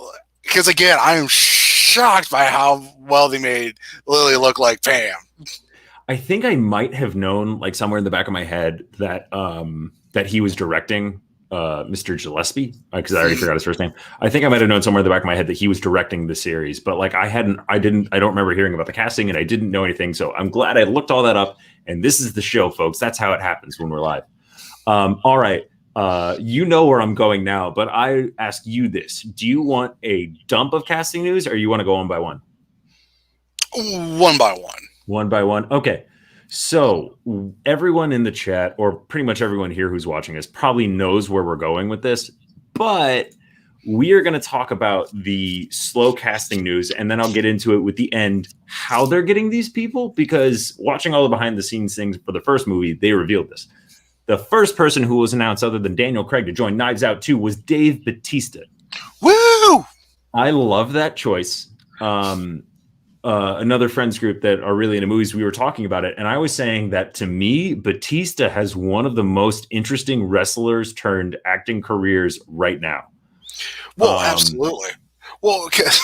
because again, I am shocked by how well they made Lily look like Pam. I think I might have known, like somewhere in the back of my head, that that he was directing Mr. Gillespie, because I already forgot his first name. I think I might have known somewhere in the back of my head that he was directing the series, but like I don't remember hearing about the casting, and I didn't know anything. So I'm glad I looked all that up. And this is the show, folks. That's how it happens when we're live. All right. You know where I'm going now, but I ask you this. Do you want a dump of casting news, or you want to go one by one? One by one. One by one. Okay. So everyone in the chat, or pretty much everyone here who's watching us, probably knows where we're going with this, but we are going to talk about the slow casting news, and then I'll get into it with the end, how they're getting these people, because watching all the behind the scenes things for the first movie, they revealed this. The first person who was announced other than Daniel Craig to join Knives Out 2 was Dave Bautista. Woo! I love that choice. Another friends group that are really into movies, we were talking about it, and I was saying that to me, Bautista has one of the most interesting wrestlers turned acting careers right now. Well, absolutely. Well, because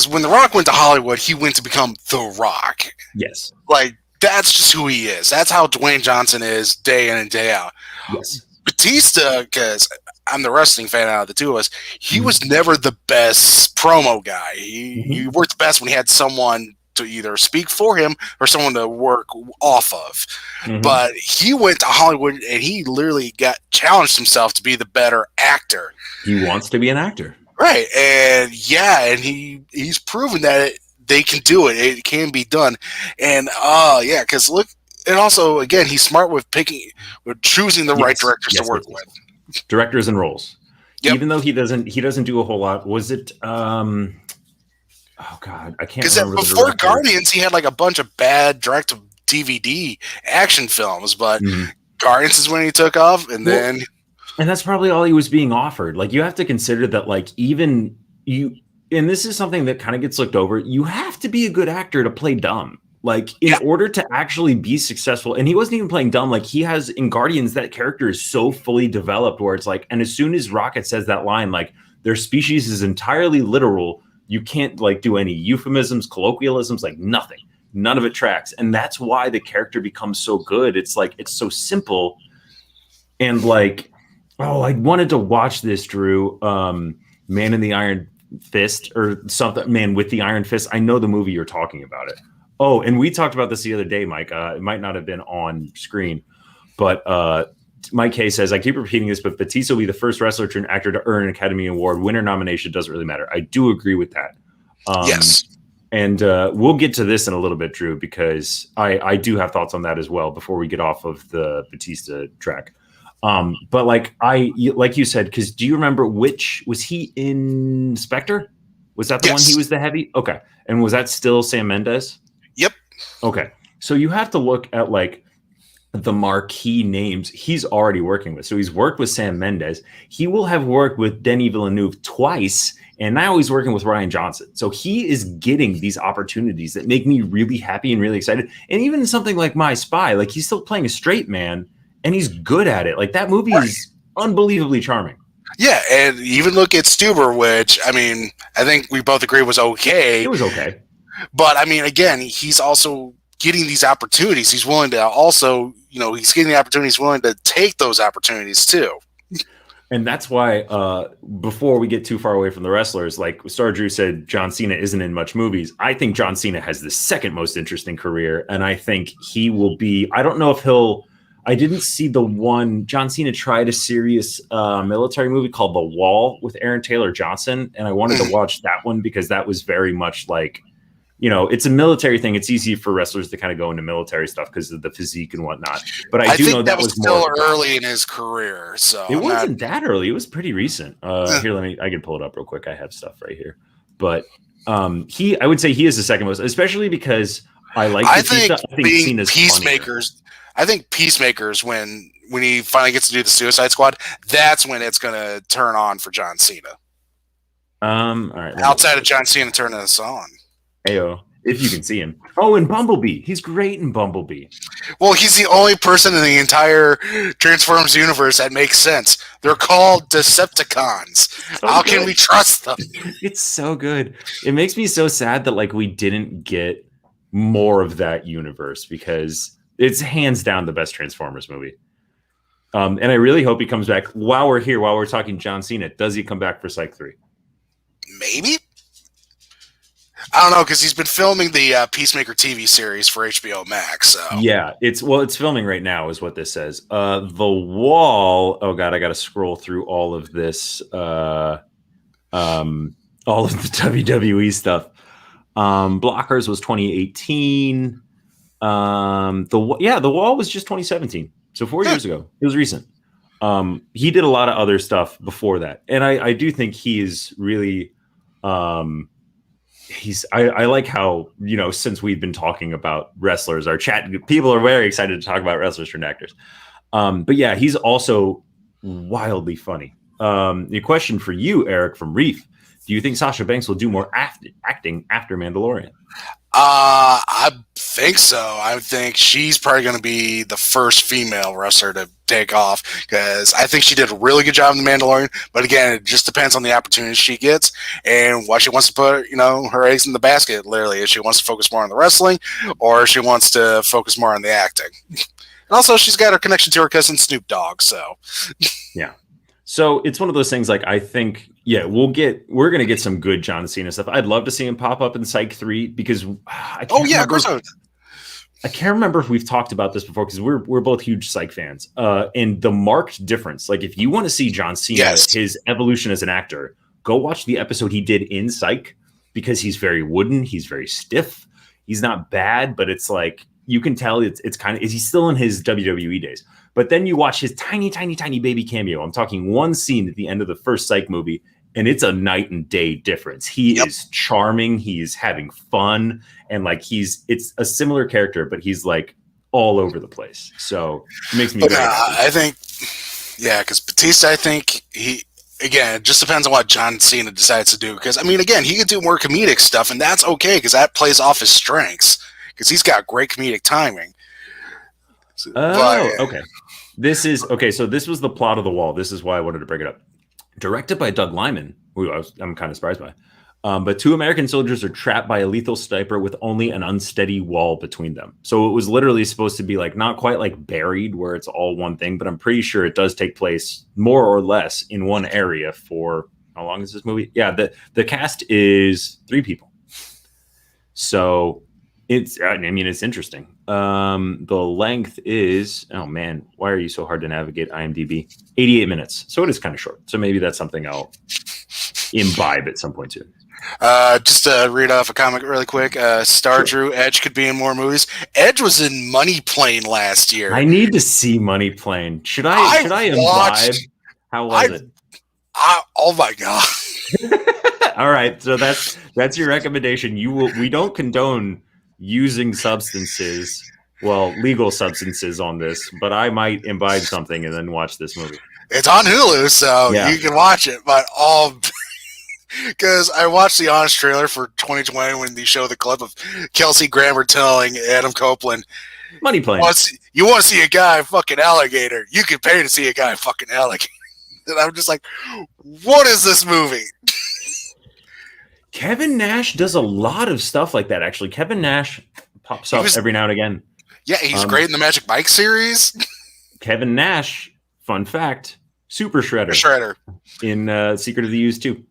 when The Rock went to Hollywood, he went to become The Rock. Yes. Like, that's just who he is. That's how Dwayne Johnson is day in and day out. Yes. Batista, because I'm the wrestling fan out of the two of us, he was never the best promo guy. He worked best when he had someone to either speak for him or someone to work off of. But he went to Hollywood and he literally challenged himself to be the better actor. He wants to be an actor. Right. And he's proven that they can do it. It can be done. And because look, and also again, he's smart with choosing the right directors to work with. Directors and roles. Yep. Even though he doesn't do a whole lot. Was it oh god, I can't remember. Because before Guardians, he had like a bunch of bad direct-to-DVD action films, but Guardians is when he took off, and that's probably all he was being offered. Like, you have to consider that, like, even you, and this is something that kind of gets looked over, you have to be a good actor to play dumb. Like, in order to actually be successful, and he wasn't even playing dumb. Like, he has, in Guardians, that character is so fully developed where it's like, and as soon as Rocket says that line, like, their species is entirely literal. You can't, like, do any euphemisms, colloquialisms, like, nothing. None of it tracks. And that's why the character becomes so good. It's like, it's so simple. And like, I wanted to watch this, Drew, Man in the Iron Fist or something, Man with the Iron Fist. I know the movie you're talking about it. Oh, and we talked about this the other day, Mike. It might not have been on screen, but Mike K says, I keep repeating this, but Batista will be the first wrestler turned actor to earn an Academy Award. Winner nomination doesn't really matter. I do agree with that. Yes. And we'll get to this in a little bit, Drew, because I do have thoughts on that as well before we get off of the Batista track. But like you said, because do you remember was he in Spectre? Was that the one he was the heavy? Okay. And was that still Sam Mendes? Yep. Okay. So you have to look at, like, the marquee names he's already working with. So he's worked with Sam Mendes. He will have worked with Denis Villeneuve twice, and now he's working with Rian Johnson. So he is getting these opportunities that make me really happy and really excited. And even something like My Spy, like he's still playing a straight man, and he's good at it. Like that movie is unbelievably charming. Yeah, and even look at Stuber, which, I mean, I think we both agree was okay. It was okay. But, I mean, again, he's also getting these opportunities. He's willing to also, he's getting the opportunities, willing to take those opportunities too. And that's why, before we get too far away from the wrestlers, like Star Drew said, John Cena isn't in much movies. I think John Cena has the second most interesting career, and I think he will be. I don't know if he'll. I didn't see the one. John Cena tried a serious military movie called The Wall with Aaron Taylor Johnson, and I wanted to watch that one because that was very much like, it's a military thing. It's easy for wrestlers to kind of go into military stuff because of the physique and whatnot. But I do think know that was still more early in his career. So it wasn't that early. It was pretty recent. Here, I can pull it up real quick. I have stuff right here. But I would say he is the second most, especially because I think Cena's Peacemakers. Funnier. I think Peacemakers, when he finally gets to do the Suicide Squad, that's when it's going to turn on for John Cena. All right. Outside of John Cena turning this on. Ayo, if you can see him. Oh, and Bumblebee. He's great in Bumblebee. Well, he's the only person in the entire Transformers universe that makes sense. They're called Decepticons. How can we trust them? It's so good. It makes me so sad that we didn't get more of that universe because it's hands down the best Transformers movie. And I really hope he comes back while we're here, while we're talking John Cena. Does he come back for Psych 3? Maybe. I don't know, because he's been filming the Peacemaker TV series for HBO Max. So yeah, it's filming right now, is what this says. The Wall. Oh God, I got to scroll through all of this, all of the WWE stuff. Blockers was 2018. The Wall was just 2017, so 4 years ago. It was recent. He did a lot of other stuff before that, and I do think he is really. I like how, since we've been talking about wrestlers, our chat people are very excited to talk about wrestlers turned actors. But yeah, he's also wildly funny. The question for you, Eric from Reef: do you think Sasha Banks will do more acting after Mandalorian? I think so. I think she's probably going to be the first female wrestler to take off because I think she did a really good job in The Mandalorian. But again, it just depends on the opportunities she gets and what she wants to put, her eggs in the basket, literally. If she wants to focus more on the wrestling or she wants to focus more on the acting. And also, she's got her connection to her cousin Snoop Dogg. So, yeah. So it's one of those things I think, we're going to get some good John Cena stuff. I'd love to see him pop up in Psych 3 because I can't remember if we've talked about this before because we're both huge Psych fans. And the marked difference, if you want to see John Cena, his evolution as an actor, go watch the episode he did in Psych because he's very wooden. He's very stiff. He's not bad, but it's you can tell it's kind of, he's still in his WWE days. But then you watch his tiny, tiny, tiny baby cameo. I'm talking one scene at the end of the first Psych movie, and it's a night and day difference. He is charming. He's having fun. And it's a similar character, but he's all over the place. So it makes me I think, because Batista, I think it just depends on what John Cena decides to do. Because, again, he could do more comedic stuff, and that's okay because that plays off his strengths because he's got great comedic timing. Okay. So this was the plot of The Wall. This is why I wanted to bring it up. Directed by Doug Liman, who I'm kind of surprised by. But two American soldiers are trapped by a lethal sniper with only an unsteady wall between them. So it was literally supposed to be not quite Buried, where it's all one thing, but I'm pretty sure it does take place more or less in one area for how long is this movie? Yeah, the cast is 3 people. So it's interesting. The length is, oh man, why are you so hard to navigate IMDb? 88 minutes. So it is kind of short. So maybe that's something I'll imbibe at some point too. Just to read off a comic really quick. Star Drew, Edge could be in more movies. Edge was in Money Plane last year. I need to see Money Plane. Should I imbibe? How was it? Oh my God. All right. So that's your recommendation. We don't condone using substances legal substances on this, but I might imbibe something and then watch this movie. It's on Hulu, so you can watch it. But because I watched the Honest trailer for 2020 when they show the clip of Kelsey Grammer telling Adam Copeland, Money Plane. You want to see a guy fucking alligator? You can pay to see a guy fucking alligator. And I'm just like, what is this movie? Kevin Nash does a lot of stuff like that, actually. Kevin Nash pops up every now and again. Yeah, he's great in the Magic Mike series. Kevin Nash, fun fact, Super Shredder. In Secret of the Ooze 2.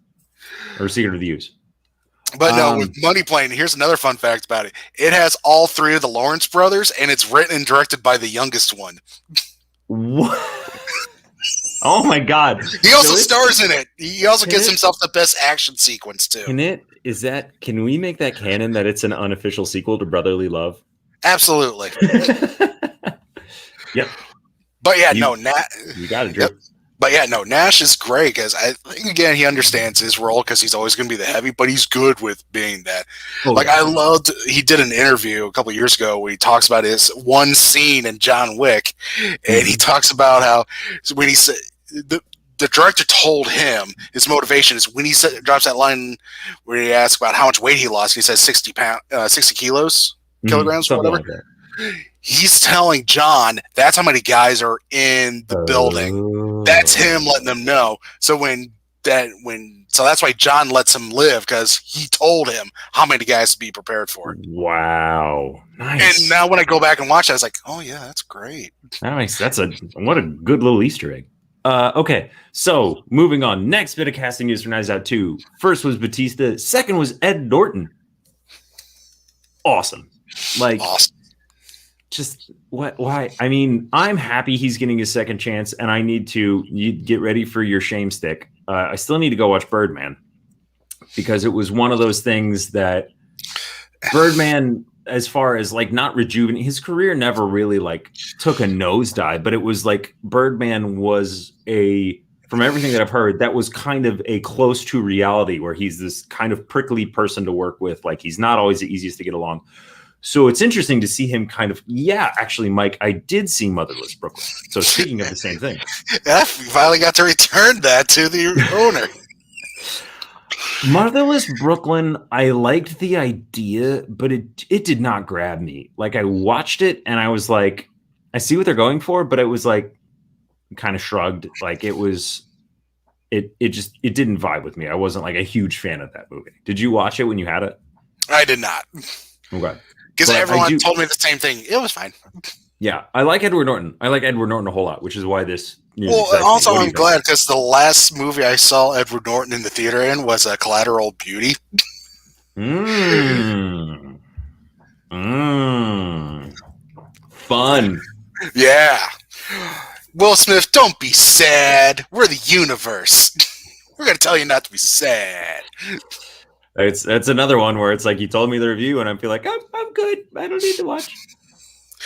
Or Secret of the Ooze. But no, with Money Plane, here's another fun fact about it. It has all three of the Lawrence brothers, and it's written and directed by the youngest one. What? Oh my God! He also stars in it. He also gets himself the best action sequence too. Can we make that canon that it's an unofficial sequel to Brotherly Love? Absolutely. Yep. But yeah, you got it, Drew. Yep. But yeah, no, Nash is great because I think, again, he understands his role because he's always going to be the heavy, but he's good with being that. I loved, he did an interview a couple of years ago where he talks about his one scene in John Wick, and he talks about how when he said, the director told him his motivation is when he drops that line where he asks about how much weight he lost, he says 60 kilograms, or whatever. Like he's telling John that's how many guys are in the building. That's him letting them know. So that's why John lets him live, because he told him how many guys to be prepared for. Wow, nice. And now when I go back and watch it, I was like, oh yeah, that's great. Nice. What a good little Easter egg. Okay, so moving on. Next bit of casting news for Knives Out 2. First was Batista. Second was Ed Norton. Awesome. Awesome. Just what? Why? I mean, I'm happy he's getting his second chance, and I need to get ready for your shame stick. I still need to go watch Birdman, because it was one of those things that Birdman, as far as not rejuvenate, his career never really took a nosedive, but it was Birdman was from everything that I've heard, that was kind of a close to reality, where he's this kind of prickly person to work with. He's not always the easiest to get along. So it's interesting to see him actually, Mike, I did see Motherless Brooklyn. So speaking of the same thing. Yeah, we finally got to return that to the owner. Motherless Brooklyn, I liked the idea, but it did not grab me. I watched it and I was like, I see what they're going for, but it was kind of shrugged. It didn't vibe with me. I wasn't a huge fan of that movie. Did you watch it when you had it? I did not. Okay. Because everyone told me the same thing. It was fine. Yeah, I like Edward Norton. I like Edward Norton a whole lot, which is why this. Also, I'm glad because the last movie I saw Edward Norton in the theater in was Collateral Beauty. Fun. Yeah. Will Smith, don't be sad. We're the universe. We're going to tell you not to be sad. That's another one where it's you told me the review and I feel like I'm good. I don't need to watch.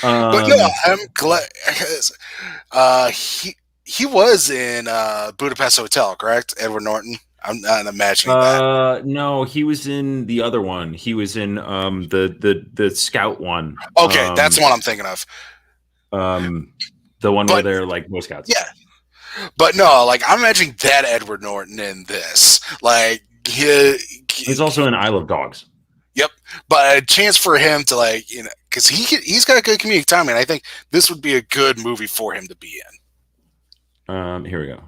But no, I'm glad. He was in Budapest Hotel, correct? Edward Norton. I'm not imagining that. No, he was in the other one. He was in the Scout one. Okay, that's the one I'm thinking of. The one where they're Boy Scouts. Yeah. But no, I'm imagining that Edward Norton in this. He's also in Isle of Dogs. Yep. But a chance for him to because he's got a good comedic timing. I think this would be a good movie for him to be in. Here we go.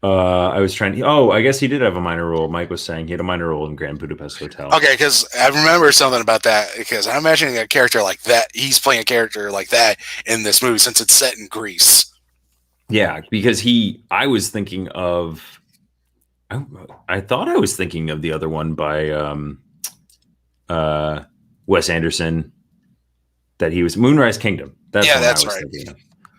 I was trying. I guess he did have a minor role. Mike was saying he had a minor role in Grand Budapest Hotel. Okay, because I remember something about that. Because I'm imagining a character like that. He's playing a character like that in this movie since it's set in Greece. Yeah, because I was thinking of. I thought I was thinking of the other one by Wes Anderson. That he was Moonrise Kingdom. That's right.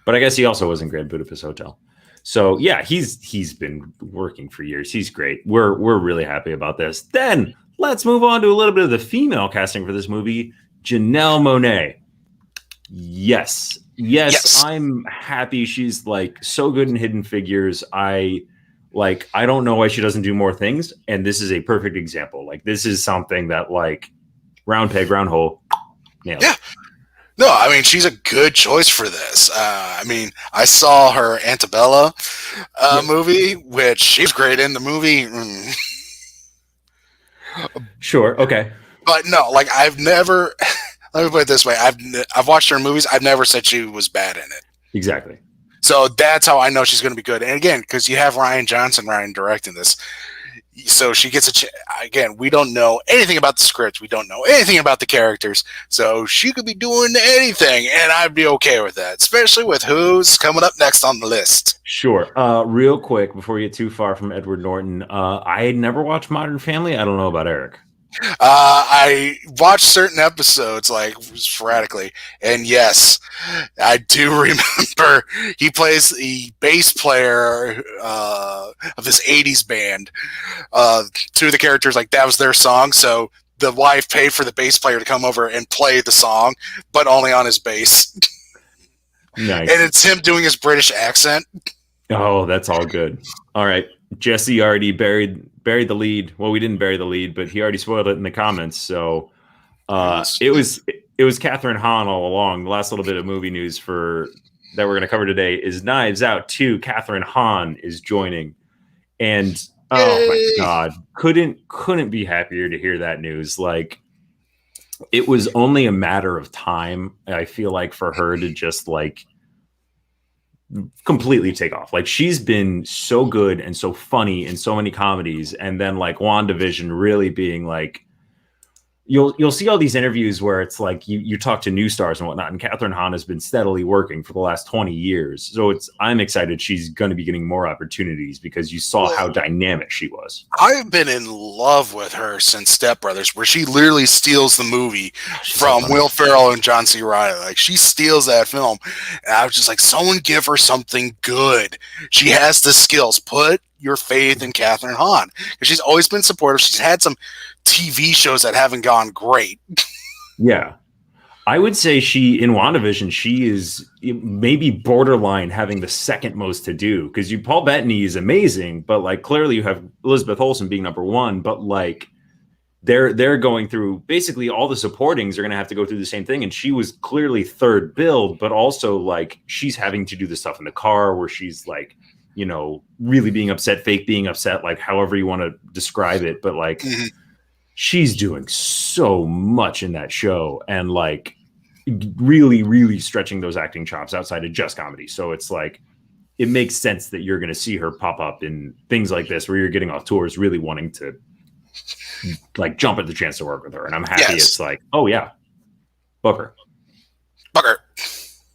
But I guess he also was in Grand Budapest Hotel. So yeah, he's been working for years. He's great. We're really happy about this. Then let's move on to a little bit of the female casting for this movie. Janelle Monáe. Yes, I'm happy. She's so good in Hidden Figures. I don't know why she doesn't do more things. And this is a perfect example. This is something that round peg, round hole. Nailed. Yeah. No, I mean, she's a good choice for this. I mean, I saw her Antebella movie, which she was great in the movie. Sure. Okay. But no, like I've never. Let me put it this way: I've watched her movies. I've never said she was bad in it. Exactly. So that's how I know she's going to be good. And again, because you have Ryan directing this, so she gets again. We don't know anything about the script. We don't know anything about the characters. So she could be doing anything, and I'd be okay with that, especially with who's coming up next on the list. Sure. Real quick before we get too far from Edward Norton, I had never watched Modern Family. I don't know about Eric. I watched certain episodes like sporadically, and yes, I do remember he plays the bass player of this '80s band. Two of the characters, like that was their song, so the wife paid for the bass player to come over and play the song, but only on his bass. Nice. And it's him doing his British accent. Oh, that's all good. All right. Jesse already buried the lead. Well, we didn't bury the lead, but he already spoiled it in the comments. So it was Catherine Hahn all along. The last little bit of movie news that we're going to cover today is Knives Out 2. Catherine Hahn is joining. And oh my God, couldn't be happier to hear that news. Like, it was only a matter of time, I feel like, for her to just like completely take off. Like, she's been so good and so funny in so many comedies, and then like WandaVision really being like, you'll see all these interviews where it's like you talk to new stars and whatnot, and Catherine Hahn has been steadily working for the last 20 years. So I'm excited she's going to be getting more opportunities because you saw how dynamic she was. I've been in love with her since Step Brothers, where she literally steals the movie from Will Ferrell and John C. Reilly. Like, she steals that film. And I was just like, someone give her something good. She has the skills. Put your faith in Catherine Hahn, because she's always been supportive. She's had some TV shows that haven't gone great. Yeah. I would say in WandaVision, she is maybe borderline having the second most to do, because Paul Bettany is amazing, but like clearly you have Elizabeth Olsen being number one, but like they're going through basically all the supportings are going to have to go through the same thing. And she was clearly third billed, but also like she's having to do the stuff in the car where she's like, you know, really being upset, fake being upset, like however you want to describe it. But like, she's doing so much in that show and like really, really stretching those acting chops outside of just comedy. So it's like, it makes sense that you're going to see her pop up in things like this, where you're getting off tours, really wanting to like jump at the chance to work with her. And I'm happy it's like, oh yeah, book her.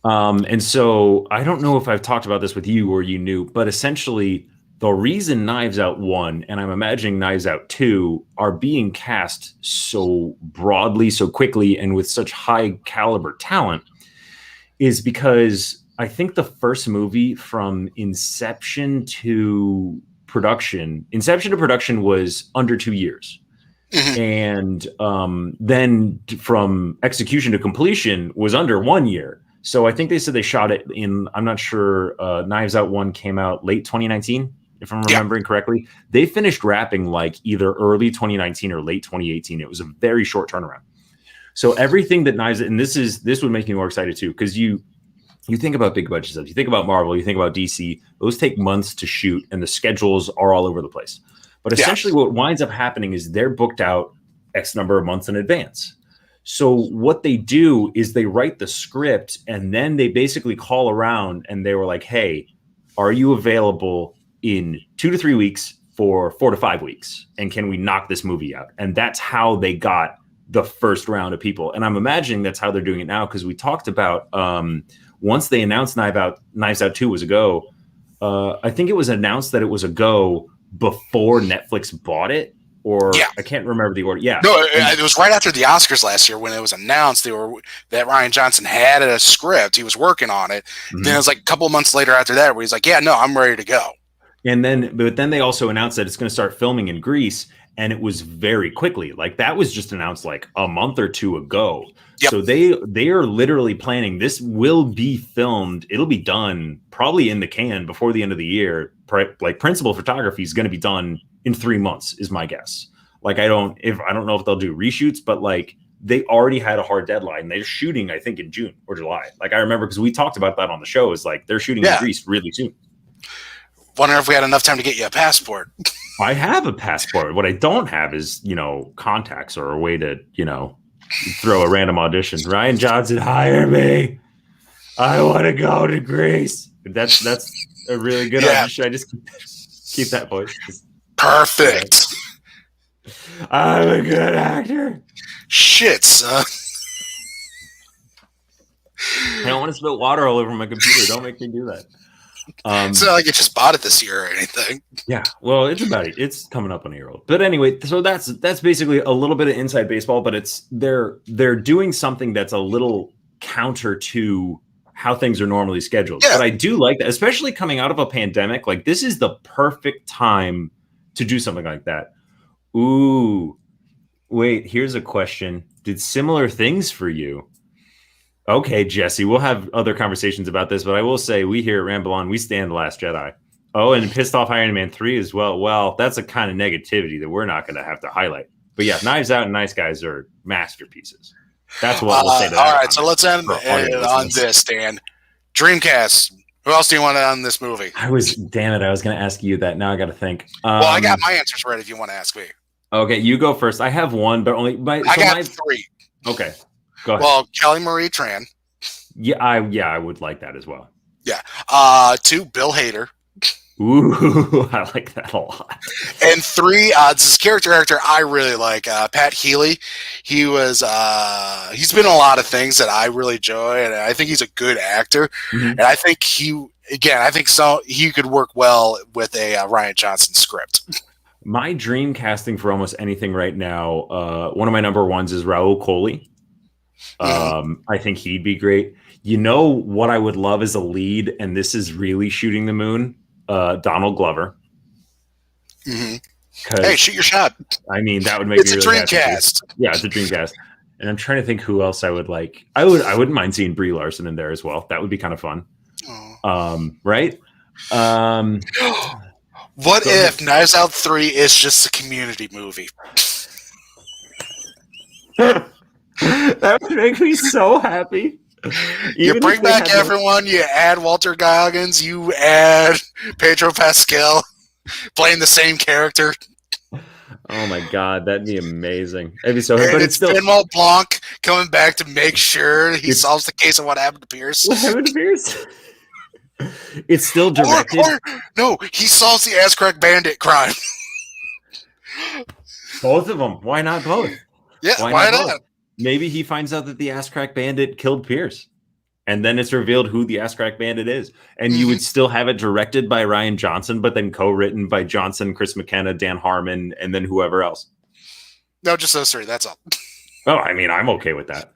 And so I don't know if I've talked about this with you or you knew, but essentially the reason Knives Out 1 and I'm imagining Knives Out 2 are being cast so broadly, so quickly, and with such high caliber talent is because I think the first movie from inception to production was under 2 years. And then from execution to completion was under 1 year. So I think they said they shot it in, I'm not sure, Knives Out 1 came out late 2019, if I'm remembering correctly. They finished wrapping like either early 2019 or late 2018. It was a very short turnaround. So everything that Knives Out, and this would make me more excited too, because you think about big budget stuff, you think about Marvel, you think about DC, those take months to shoot and the schedules are all over the place. But essentially what winds up happening is they're booked out X number of months in advance. So what they do is they write the script and then they basically call around and they were like, hey, are you available in 2 to 3 weeks for 4 to 5 weeks? And can we knock this movie out? And that's how they got the first round of people. And I'm imagining that's how they're doing it now, because we talked about once they announced Knives Out 2 was a go, I think it was announced that it was a go before Netflix bought it. Or I can't remember the order. Yeah, no, it was right after the Oscars last year when it was announced that Ryan Johnson had a script. He was working on it. Then it was like a couple of months later after that where he's like, "Yeah, no, I'm ready to go." But then they also announced that it's going to start filming in Greece, and it was very quickly. Like that was just announced like a month or two ago. So they are literally planning. This will be filmed. It'll be done probably in the can before the end of the year. Like principal photography is going to be done in 3 months is my guess. Like I don't know if they'll do reshoots, but like they already had a hard deadline. They're shooting, I think, in June or July. Like I remember because we talked about that on the show. Is like they're shooting in Greece really soon. Wonder if we had enough time to get you a passport. I have a passport. What I don't have is, contacts or a way to, throw a random audition. Ryan Johnson, hire me. I want to go to Greece. That's a really good audition. I just keep that voice. Perfect. I'm a good actor. Shit, son. I don't want to spill water all over my computer. Don't make me do that. It's not like you just bought it this year or anything. Yeah, well, it's coming up on a year old. But anyway, so that's basically a little bit of inside baseball, but it's they're doing something that's a little counter to how things are normally scheduled. Yeah. But I do like that, especially coming out of a pandemic. Like this is the perfect time to do something like that. Ooh, wait, here's a question. Did similar things for you? Okay, Jesse, we'll have other conversations about this, but I will say we here at Ramble On, we stand The Last Jedi. Oh, and Pissed Off Iron Man 3 as well. Well, that's a kind of negativity that we're not going to have to highlight. But yeah, Knives Out and Nice Guys are masterpieces. That's what we'll say to that. All right, so let's end on this, Dan. Dreamcast. Who else do you want on this movie? I was going to ask you that. Now I got to think. Well, I got my answers ready if you want to ask me. Okay, you go first. I have one, but only I got three. Okay. Go ahead. Well, Kelly Marie Tran. Yeah, I would like that as well. Yeah. 2, Bill Hader. Ooh, I like that a lot. And 3, this character actor I really like, Pat Healy. He was he's been in a lot of things that I really enjoy, and I think he's a good actor. Mm-hmm. And I think he could work well with a Ryan Johnson script. My dream casting for almost anything right now, one of my number ones is Raul Coley. I think he'd be great. You know what I would love as a lead, and this is really shooting the moon, Donald Glover. Mm-hmm. Hey, shoot your shot. I mean, that would make it's me a really Dreamcast. Yeah, it's a Dreamcast. And I'm trying to think who else I would like. I wouldn't mind seeing Brie Larson in there as well. That would be kind of fun. Right? What if Knives Out 3 is just a Community movie? That would make me so happy. You bring back everyone, you add Walter Goggins, you add Pedro Pascal playing the same character. Oh my god, that'd be amazing. It'd be so and but it's still Benoit Blanc coming back to make sure he solves the case of what happened to Pierce. What happened to Pierce? It's still directed. No, he solves the Ass Crack Bandit crime. Both of them. Why not both? Yeah, why not? Maybe he finds out that the Ass Crack Bandit killed Pierce. And then it's revealed who the Ass Crack Bandit is. And you would still have it directed by Ryan Johnson, but then co-written by Johnson, Chris McKenna, Dan Harmon, and then whoever else. No, just those three. That's all. Oh, I mean, I'm okay with that.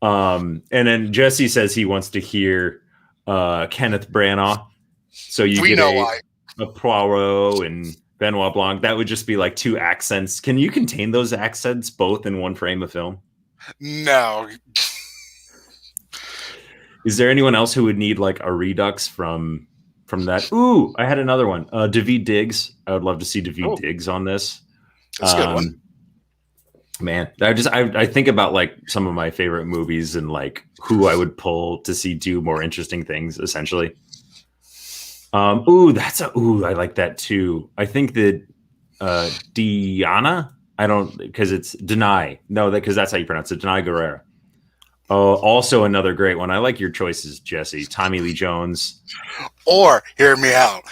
And then Jesse says he wants to hear Kenneth Branagh. So you get a Poirot and Benoit Blanc. That would just be like 2 accents. Can you contain those accents both in one frame of film? No. Is there anyone else who would need like a redux from that? Ooh, I had another one. Daveed Diggs. I would love to see Daveed Diggs on this. That's a good one. Man, I think about like some of my favorite movies and like who I would pull to see do more interesting things, essentially. I like that too. I think that Diana, because it's Denai. No, because that's how you pronounce it. Denai Guerrera. Oh, also another great one. I like your choices, Jesse. Tommy Lee Jones. Or, hear me out,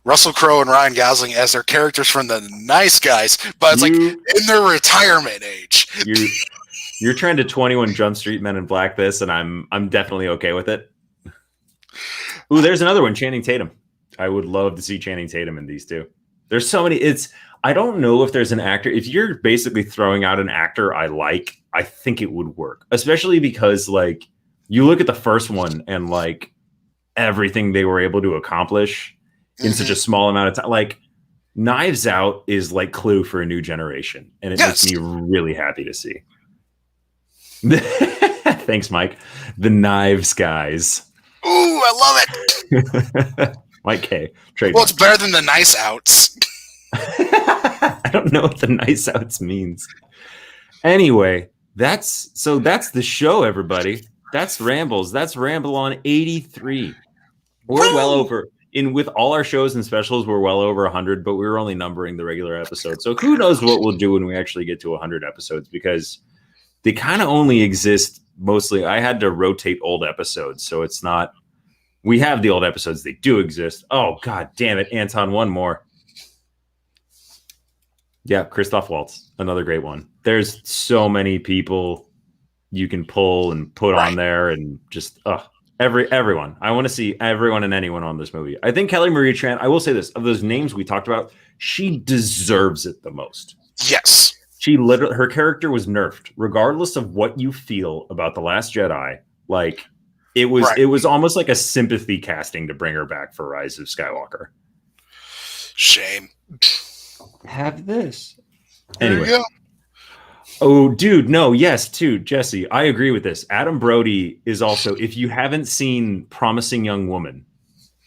Russell Crowe and Ryan Gosling as their characters from The Nice Guys, but it's like in their retirement age. You're trying to 21 Jump Street Men in Black this, and I'm definitely okay with it. Ooh, there's another one, Channing Tatum. I would love to see Channing Tatum in these two. There's so many. I don't know if there's an actor. If you're basically throwing out an actor I like, I think it would work. Especially because like you look at the first one and like everything they were able to accomplish in such a small amount of time. Like Knives Out is like Clue for a new generation. And it makes me really happy to see. Thanks, Mike. The Knives Guys. Ooh, I love it. Mike K. Well, it's better than The Nice Outs. I don't know what The Nice Outs means. Anyway, That's the show, everybody. That's Rambles. That's Ramble on 83. We're well over with all our shows and specials, we're well over 100, but we were only numbering the regular episodes. So who knows what we'll do when we actually get to 100 episodes, because they kind of only exist mostly. I had to rotate old episodes, so it's not. We have the old episodes; they do exist. Oh god damn it, Anton! One more. Yeah, Christoph Waltz, another great one. There's so many people you can pull and put on there, and just everyone. I want to see everyone and anyone on this movie. I think Kelly Marie Tran, I will say this, of those names we talked about, she deserves it the most. Yes. She literally, her character was nerfed, regardless of what you feel about The Last Jedi. Like, it was almost like a sympathy casting to bring her back for Rise of Skywalker. Shame. Have this. Anyway. There you go. Oh, dude, no, yes, too, Jesse. I agree with this. Adam Brody is also, if you haven't seen Promising Young Woman,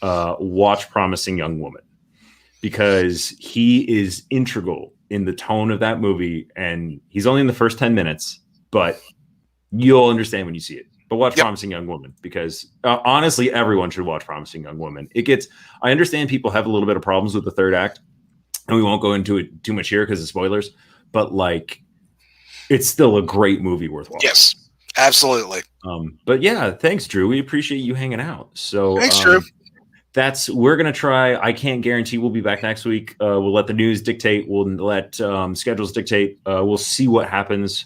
watch Promising Young Woman, because he is integral in the tone of that movie, and he's only in the first 10 minutes, but you'll understand when you see it. But watch Promising Young Woman, because honestly, everyone should watch Promising Young Woman. I understand people have a little bit of problems with the third act, and we won't go into it too much here because of spoilers, but like, it's still a great movie worth watching. Yes, absolutely. But yeah, thanks, Drew. We appreciate you hanging out. So thanks, Drew. We're going to try. I can't guarantee we'll be back next week. We'll let the news dictate. We'll let schedules dictate. We'll see what happens.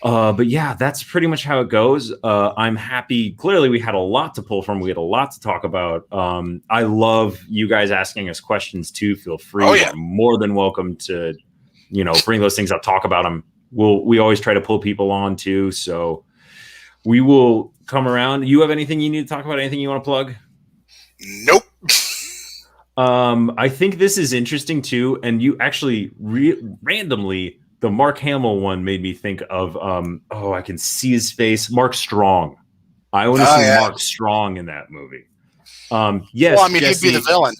But yeah, that's pretty much how it goes. I'm happy. Clearly, we had a lot to pull from. We had a lot to talk about. I love you guys asking us questions too. Feel free. Oh, yeah. You're more than welcome to, bring those things up, talk about them. We always try to pull people on too. So we will come around. You have anything you need to talk about? Anything you want to plug? Nope. I think this is interesting too. And you actually randomly, the Mark Hamill one made me think of, I can see his face. Mark Strong. I want to see Mark Strong in that movie. Yes. Well, I mean, Jesse, he'd be the villain.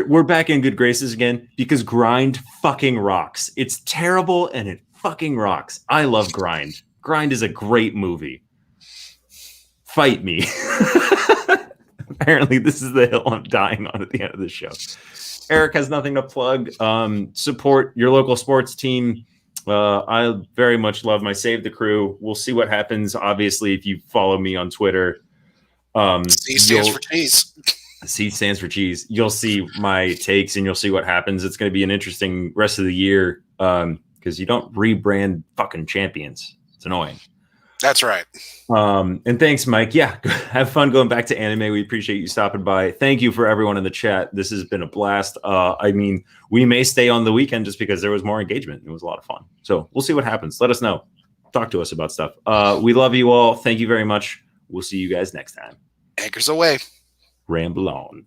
We're back in good graces again because Grind fucking rocks. It's terrible and it fucking rocks. I love Grind. Grind is a great movie. Fight me. Apparently, this is the hill I'm dying on at the end of the show. Eric has nothing to plug. Support your local sports team. I very much love my Save the Crew. We'll see what happens. Obviously, if you follow me on Twitter, C stands for cheese. C stands for cheese. You'll see my takes and you'll see what happens. It's going to be an interesting rest of the year because you don't rebrand fucking champions. It's annoying. That's right. And thanks, Mike. Yeah, have fun going back to anime. We appreciate you stopping by. Thank you for everyone in the chat. This has been a blast. I mean, we may stay on the weekend just because there was more engagement. It was a lot of fun. So we'll see what happens. Let us know. Talk to us about stuff. We love you all. Thank you very much. We'll see you guys next time. Anchors away. Ramble on.